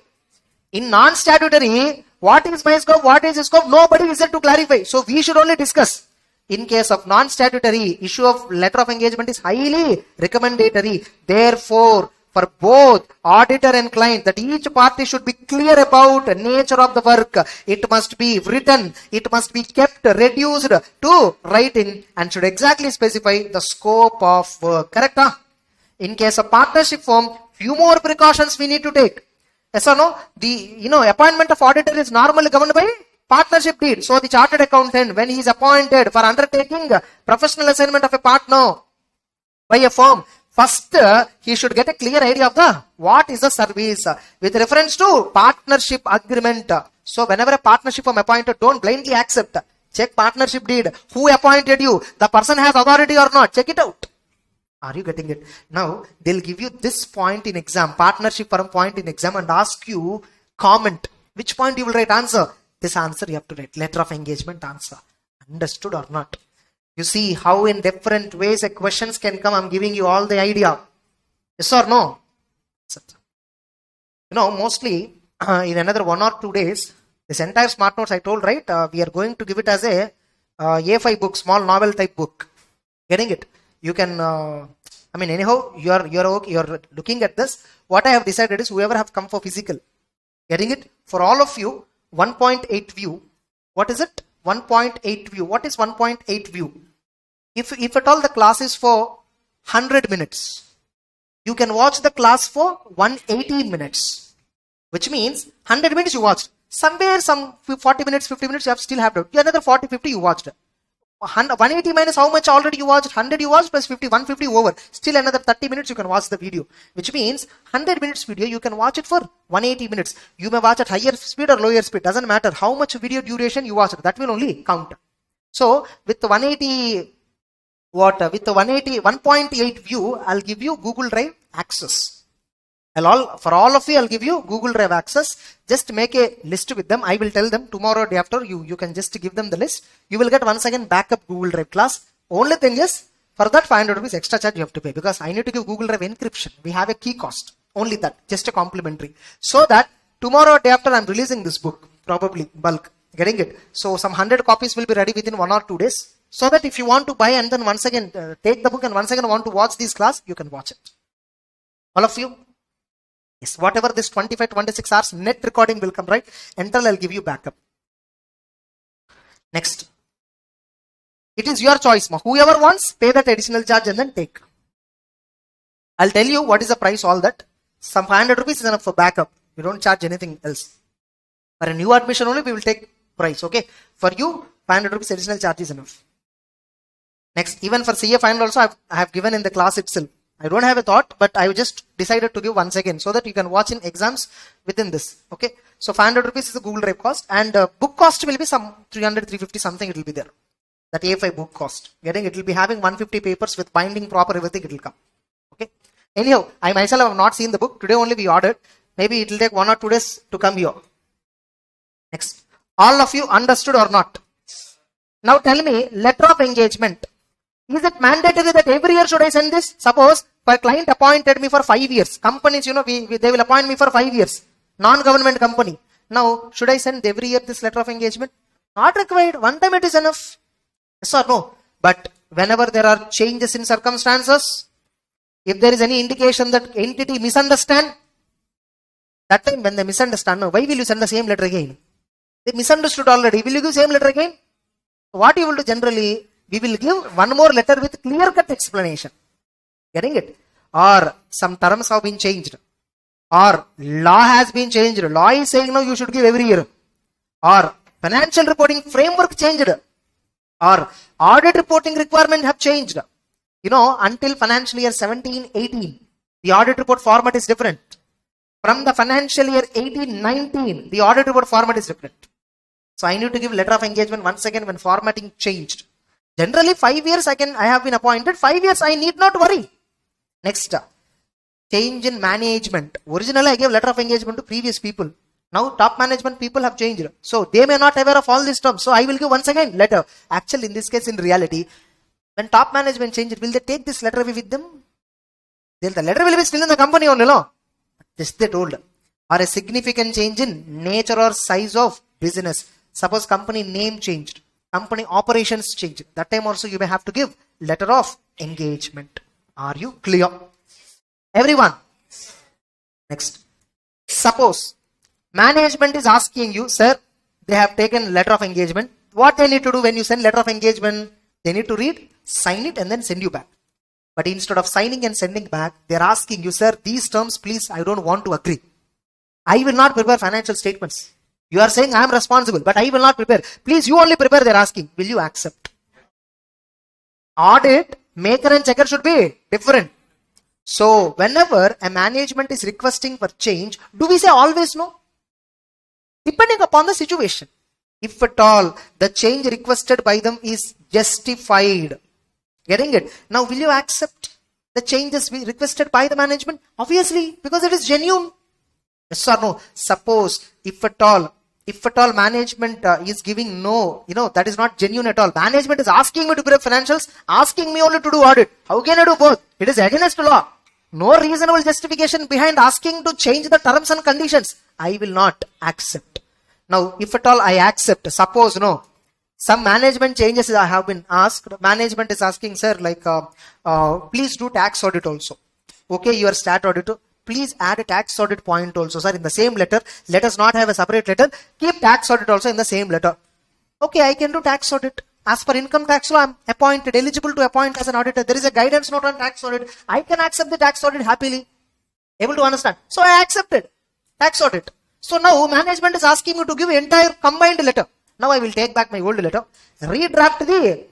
Speaker 1: In non-statutory, what is my scope, what is his scope, nobody is there to clarify. So we should only discuss. In case of non-statutory, issue of letter of engagement is highly recommendatory. Therefore, for both auditor and client, that each party should be clear about the nature of the work. It must be written, it must be kept reduced to writing and should exactly specify the scope of work. Correct? Huh? In case of partnership firm, few more precautions we need to take. Yes or no? The appointment of auditor is normally governed by partnership deed. So the chartered accountant, when he is appointed for undertaking professional assignment of a partner by a firm, first he should get a clear idea of the what is the service with reference to partnership agreement. So whenever a partnership firm appointed, don't blindly accept. Check partnership deed. Who appointed you? The person has authority or not? Check it out. Are you getting it? Now, they'll give you this point in exam, partnership firm point in exam, and ask you comment. Which point you will write answer? This answer you have to write. Letter of engagement answer. Understood or not? You see how in different ways a questions can come. I'm giving you all the idea. Yes or no? Mostly in another 1 or 2 days, this entire smart notes I told, right? We are going to give it as a A5 book, small novel type book. Getting it? You can, anyhow, you're looking at this. What I have decided is whoever have come for physical, getting it? For all of you, 1.8 view. What is it? 1.8 view. What is 1.8 view? If at all the class is for 100 minutes, you can watch the class for 180 minutes. Which means 100 minutes you watched. Somewhere some 40 minutes, 50 minutes you have still have to. Another 40, 50 you watched. 180 minus how much already you watched? 100 you watched plus 50, 150 over. Still another 30 minutes you can watch the video. Which means 100 minutes video you can watch it for 180 minutes. You may watch at higher speed or lower speed. Doesn't matter how much video duration you watched. That will only count. So with the 180, with the 1.8 view, I'll give you Google Drive access. For all of you, I'll give you Google Drive access. Just make a list with them. I will tell them tomorrow, day after, you can just give them the list. You will get once again backup Google Drive class. Only thing is, for that 500 rupees extra charge you have to pay, because I need to give Google Drive encryption. We have a key cost. Only that, just a complimentary. So that tomorrow, day after, I'm releasing this book, probably bulk. Getting it? So some 100 copies will be ready within 1 or 2 days. So that if you want to buy and then once again take the book and once again want to watch this class, you can watch it. All of you? Yes, whatever this 25-26 hours net recording will come, right? Until I'll give you backup. Next. It is your choice. Whoever wants, pay that additional charge and then take. I'll tell you what is the price, all that. Some 500 rupees is enough for backup. You don't charge anything else. For a new admission only, we will take price, okay? For you, 500 rupees additional charge is enough. Next, even for CA final also, I have given in the class itself. I don't have a thought, but I just decided to give once again so that you can watch in exams within this. Okay. So 500 rupees is the Google Drive cost, and book cost will be some 300, 350 something, it will be there. That A5 book cost. Getting it will be having 150 papers with binding proper everything, it will come. Okay. Anyhow, I myself have not seen the book. Today only we ordered. Maybe it will take 1 or 2 days to come here. Next. All of you understood or not? Now tell me, letter of engagement. Is it mandatory that every year should I send this? Suppose a client appointed me for 5 years. Companies, they will appoint me for 5 years. Non-government company. Now, should I send every year this letter of engagement? Not required. One time it is enough. Yes or no? But whenever there are changes in circumstances, if there is any indication that entity misunderstand, that time when they misunderstand, why will you send the same letter again? They misunderstood already. Will you give same letter again? What you will do generally, we will give one more letter with clear-cut explanation. Getting it? Or some terms have been changed. Or law has been changed. Law is saying now you should give every year. Or financial reporting framework changed. Or audit reporting requirement have changed. Until financial year 17-18, the audit report format is different. From the financial year 18-19, the audit report format is different. So I need to give letter of engagement once again when formatting changed. Generally 5 years I have been appointed. 5 years I need not worry. Next, change in management. Originally I gave letter of engagement to previous people. Now top management people have changed. So they may not aware of all these terms. So I will give once again letter. Actually in this case, in reality, when top management changed, will they take this letter away with them? The letter will be still in the company only, no? This they told. Or a significant change in nature or size of business. Suppose company name changed. Company operations changed. That time also you may have to give letter of engagement. Are you clear? Everyone. Next. Suppose management is asking you, sir, they have taken letter of engagement. What they need to do when you send letter of engagement? They need to read, sign it and then send you back. But instead of signing and sending back, they are asking you, sir, these terms please, I don't want to agree. I will not prepare financial statements. You are saying I am responsible, but I will not prepare. Please, you only prepare, they are asking. Will you accept? Audit, maker and checker should be different. So, whenever a management is requesting for change, do we say always no? Depending upon the situation. If at all, the change requested by them is justified. Getting it? Now, will you accept the changes requested by the management? Obviously, because it is genuine. Yes or no? Suppose, if at all management is giving no, that is not genuine at all. Management is asking me to prepare financials, asking me only to do audit. How can I do both? It is against law. No reasonable justification behind asking to change the terms and conditions. I will not accept. Now, if at all I accept, suppose no, some management changes I have been asked. Management is asking, sir, like, please do tax audit also. Okay, you are stat auditor. Please add a tax audit point also, sir, in the same letter. Let us not have a separate letter. Keep tax audit also in the same letter. Okay, I can do tax audit. As per income tax law, I am appointed, eligible to appoint as an auditor. There is a guidance note on tax audit. I can accept the tax audit happily. Able to understand. So I accepted tax audit. So now management is asking me to give entire combined letter. Now I will take back my old letter, redraft the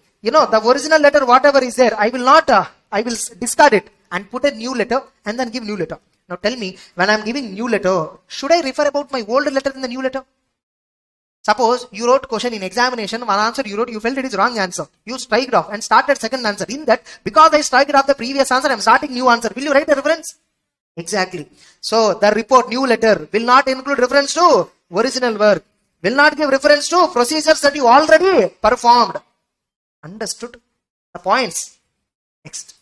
Speaker 1: original letter, whatever is there. I will not, I will discard it and put a new letter and then give new letter. Now tell me, when I am giving new letter, should I refer about my old letter in the new letter? Suppose you wrote question in examination, one answer you wrote, you felt it is wrong answer. You strike it off and started second answer. In that, because I strike it off the previous answer, I am starting new answer. Will you write a reference? Exactly. So the report, new letter, will not include reference to original work. Will not give reference to procedures that you already performed. Understood the points? Next.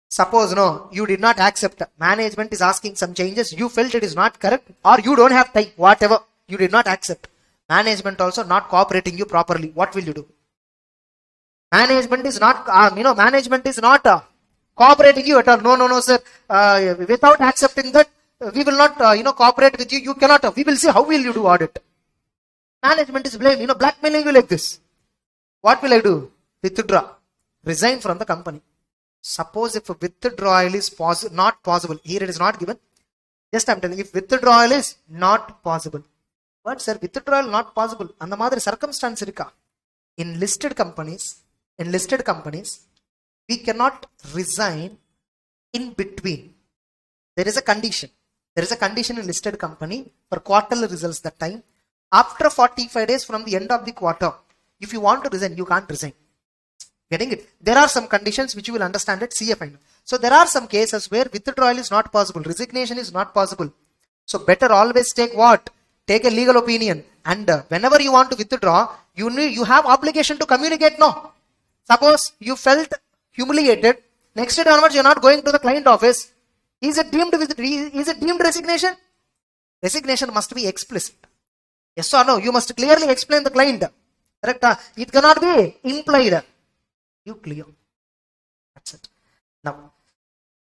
Speaker 1: Suppose no, you did not accept. Management is asking some changes. You felt it is not correct or you don't have time. Whatever. You did not accept. Management also not cooperating you properly. What will you do? Management is not, cooperating you at all. No, sir. Without accepting that, we will not, cooperate with you. You cannot. We will see how will you do audit. Management is blamed, blackmailing you like this. What will I do? Withdraw. Resign from the company. Suppose if withdrawal is not possible. Here it is not given. Just I am telling, if withdrawal is not possible. What sir, withdrawal not possible. And the mother circumstance irika. In listed companies, we cannot resign in between. There is a condition. There is a condition in listed company for quarterly results that time. After 45 days from the end of the quarter, if you want to resign, you can't resign. Getting it? There are some conditions which you will understand at CFI. So there are some cases where withdrawal is not possible, resignation is not possible. So better always take what? Take a legal opinion. And whenever you want to withdraw, you have obligation to communicate. No. Suppose you felt humiliated. Next day onwards, you're not going to the client office. Is it deemed resignation? Resignation must be explicit. Yes or no? You must clearly explain the client. Correct? It cannot be implied. You clear. That's it. Now,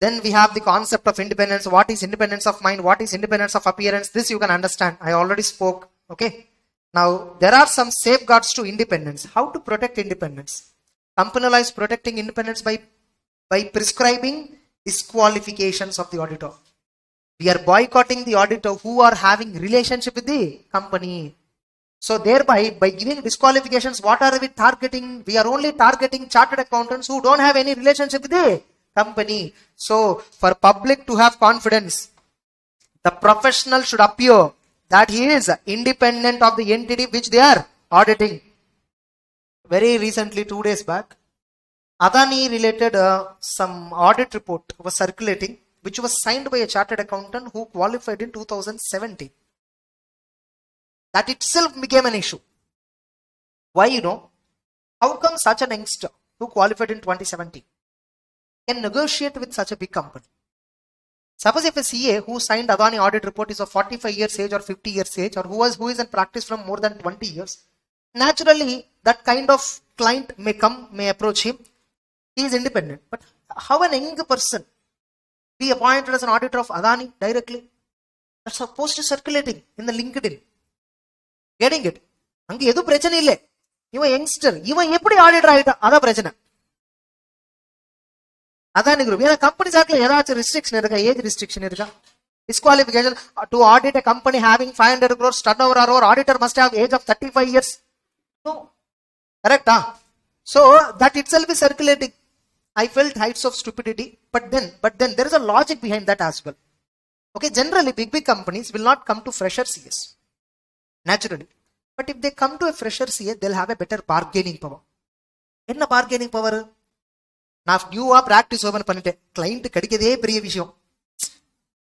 Speaker 1: then we have the concept of independence. What is independence of mind? What is independence of appearance? This you can understand. I already spoke. Okay. Now, there are some safeguards to independence. How to protect independence? Company law is protecting independence by prescribing disqualifications of the auditor. We are boycotting the auditor who are having relationship with the company. So thereby, by giving disqualifications, what are we targeting? We are only targeting chartered accountants who don't have any relationship with the company. So for public to have confidence, the professional should appear that he is independent of the entity which they are auditing. Very recently, 2 days back, Adani related some audit report was circulating, which was signed by a chartered accountant who qualified in 2017. That itself became an issue. Why, how come such an youngster who qualified in 2017 can negotiate with such a big company? Suppose if a CA who signed Adani audit report is of 45 years age or 50 years age, or who is in practice from more than 20 years, naturally that kind of client may approach him. He is independent. But how an young person be appointed as an auditor of Adani directly? That's supposed to circulating in the LinkedIn. Getting it? அங்க எதுவும் பிரச்சனை இல்லை. இவன் youngster, இவன் எப்படி auditor ஆகிட்டான்? அதான் பிரச்சனை. அதான் குரூப். ஏன்னா கம்பெனி சார்ட்ல ஏதாச்சும் ரெஸ்ட்ரிக்ஷன் இருக்கா? ஏஜ் ரெஸ்ட்ரிக்ஷன் இருக்கா? Disqualification to audit a company having 500 crores turnover or over, auditor must have age of 35 years. No. Correct? So that itself is circulating. I felt heights of stupidity, but then there is a logic behind that as well. Okay, generally big companies will not come to fresher CS. Naturally. But if they come to a fresher CA, they'll have a better bargaining power. என்ன bargaining power? நான் நியூவா practice open பண்ணிட்டேன், client கிடைக்கதே பெரிய விஷயம்.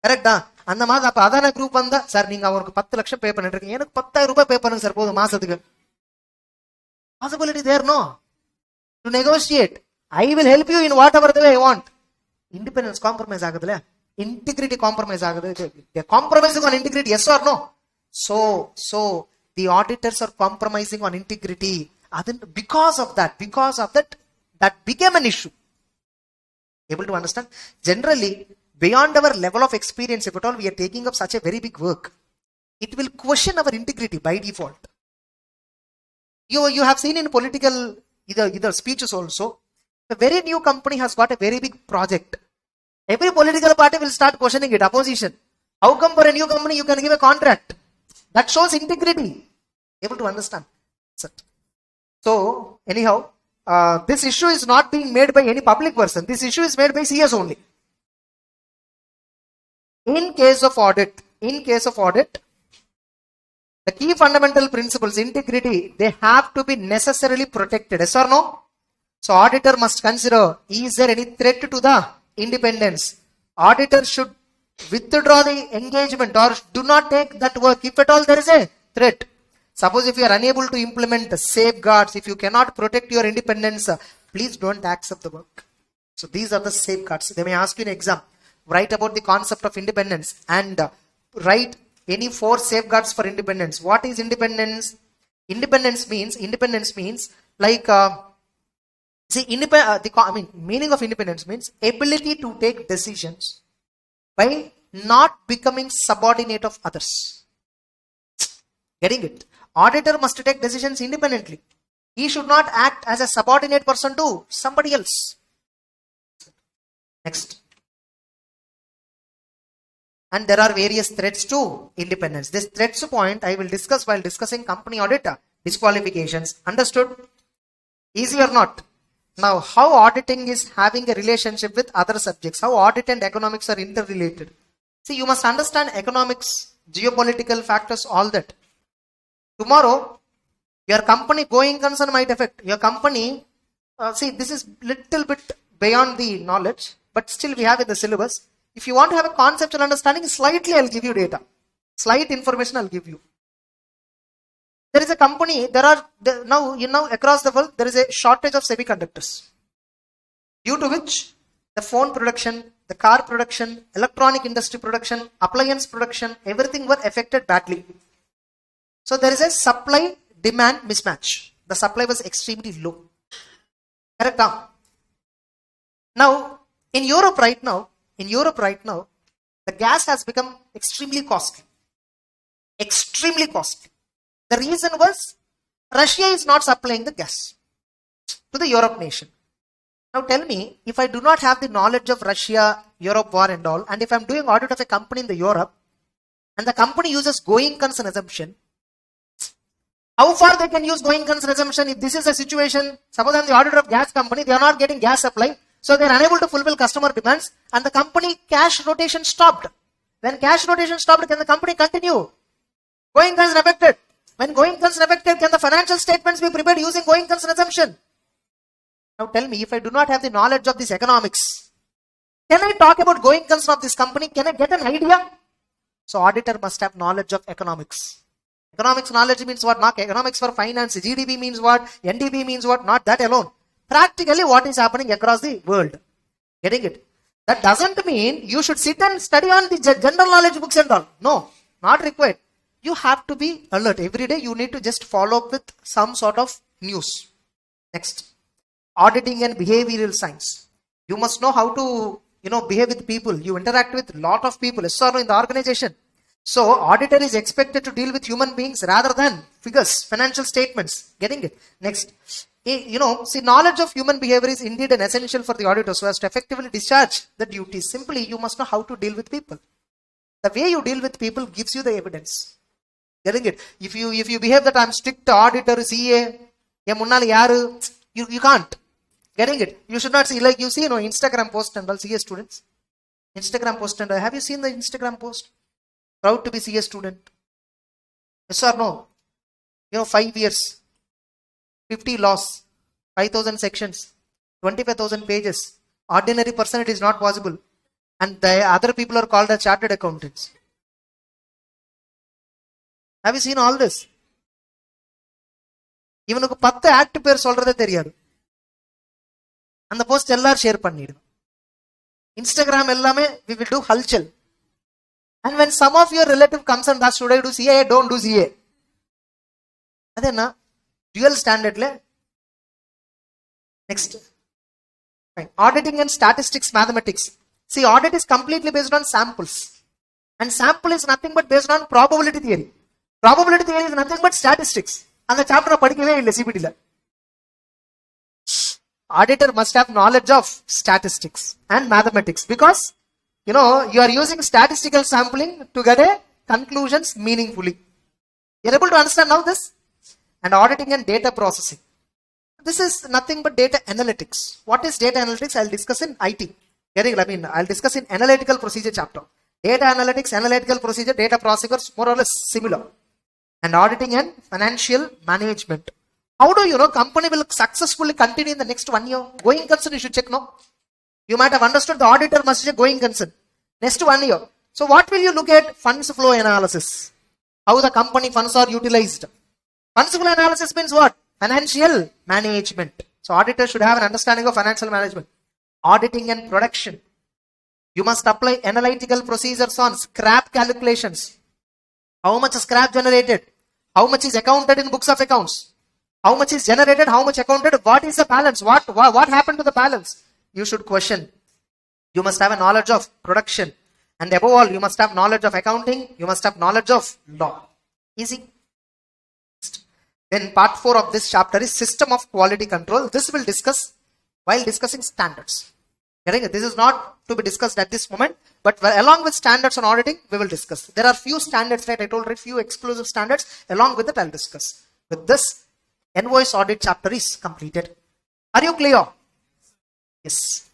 Speaker 1: கரெக்டா? அந்த மாதிரி அப்ப அதான குரூப் வந்தா, சார் நீங்க அவருக்கு 10 லட்சம் பே பண்ணிட்டு இருக்கீங்க, எனக்கு 10,000 ரூபாய் பே பண்ணுங்க சார் போதும் மாசத்துக்கு. Possibility there, no? To negotiate. I will help you in whatever the way I want. Independence compromise ஆகுதுல, integrity compromise ஆகுது. Compromising on integrity, yes or no? So the auditors are compromising on integrity. Because of that became an issue. Able to understand? Generally, beyond our level of experience, if at all we are taking up such a very big work, it will question our integrity by default. You have seen in political either speeches also, a very new company has got a very big project. Every political party will start questioning it, opposition. How come for a new company you can give a contract? That shows integrity. Able to understand? So anyhow, this issue is not being made by any public person. This issue is made by CS only. In case of audit, the key fundamental principles, integrity, they have to be necessarily protected. Yes or no? So auditor must consider, is there any threat to the independence? Auditor should withdraw the engagement or do not take that work if at all there is a threat. Suppose if you are unable to implement the safeguards, if you cannot protect your independence, please don't accept the work. So these are the safeguards. They may ask you in exam, write about the concept of independence and write any 4 safeguards for independence. What is independence? Independence means like meaning of independence means ability to take decisions by not becoming subordinate of others. Getting it? Auditor must take decisions independently. He should not act as a subordinate person to somebody else. Next. And there are various threats to independence. This threats point I will discuss while discussing company audit disqualifications. Understood? Easy or not? Now, how auditing is having a relationship with other subjects? How audit and economics are interrelated? See, you must understand economics, geopolitical factors, all that. Tomorrow, your company going concern might affect. Your company See, this is little bit beyond the knowledge, but still we have in the syllabus. If you want to have a conceptual understanding, slightly I'll give you data. Slight information I'll give you. There is a company, now across the world, there is a shortage of semiconductors, due to which the phone production, the car production, electronic industry production, appliance production, everything were affected badly. So there is a supply demand mismatch. The supply was extremely low. Correct? Now, in Europe right now, the gas has become extremely costly. Extremely costly. The reason was Russia is not supplying the gas to the Europe nation. Now tell me, if I do not have the knowledge of Russia, Europe war and all, and if I'm doing audit of a company in the Europe, and the company uses going concern assumption, how far they can use going concern assumption if this is a situation, suppose I'm the auditor of gas company, they are not getting gas supply, so they are unable to fulfill customer demands, and the company cash rotation stopped. When cash rotation stopped, can the company continue? Going concern affected. When going concern affected, can the financial statements be prepared using going concern assumption? Now tell me, if I do not have the knowledge of this economics, can I talk about going concern of this company? Can I get an idea? So auditor must have knowledge of economics. Economics knowledge means what? Not economics for finance. GDP means what? NDP means what? Not that alone. Practically what is happening across the world. Getting it? That doesn't mean you should sit and study on the general knowledge books and all. No, not required. You have to be alert. Every day you need to just follow up with some sort of news. Next. Auditing and behavioral science. You must know how to, behave with people. You interact with a lot of people, yes or no, in the organization. So, auditor is expected to deal with human beings rather than figures, financial statements. Getting it? Next. See, knowledge of human behavior is indeed an essential for the auditor so as to effectively discharge the duties. Simply, you must know how to deal with people. The way you deal with people gives you the evidence. Getting it? If you behave that I'm strict auditor, CA, you can't. Getting it? You should not see, like you see, Instagram post and all, CA students. Instagram post and all. Have you seen the Instagram post? Proud to be CA student. Yes or no? 5 years, 50 laws, 5,000 sections, 25,000 pages. Ordinary person, it is not possible. And the other people are called as chartered accountants. Have you seen all this? இவனுக்கு 10 act பேர் சொல்றதே தெரியாது. அந்த post எல்லாரும் share பண்ணிடுங்க. Instagram எல்லாமே we will do halchal. And when some of your relative comes and asks, should I do CA? Don't do CA. அது என்ன? Dual standardல. Next. Fine. Auditing and statistics mathematics. See, audit is completely based on samples. And sample is nothing but based on probability theory. Probability theory is nothing but statistics. And the chapter படிக்கவே இல்லை CPT-ல. Auditor must have knowledge of statistics and mathematics because you are using statistical sampling to get a conclusions meaningfully. You're able to understand now this? And auditing and data processing. This is nothing but data analytics. What is data analytics? I'll discuss in IT. I'll discuss in analytical procedure chapter. Data analytics, analytical procedure, data processors, more or less similar. And auditing and financial management. How do you know company will successfully continue in the next 1 year? Going concern you should check, no? You might have understood the auditor must check going concern. Next 1 year. So what will you look at? Funds flow analysis. How the company funds are utilized. Funds flow analysis means what? Financial management. So auditor should have an understanding of financial management. Auditing and production. You must apply analytical procedures on scrap calculations. How much scrap generated? How much is accounted in books of accounts? How much is generated? How much accounted? What is the balance? What happened to the balance? You should question. You must have a knowledge of production. And above all, you must have knowledge of accounting. You must have knowledge of law. Easy. Then part 4 of this chapter is system of quality control. This will discuss while discussing standards. This is not to be discussed at this moment, but along with standards on auditing, we will discuss. There are few standards, right? I told you, few exclusive standards. Along with it, I'll discuss. With this, invoice audit chapter is completed. Are you clear? Yes.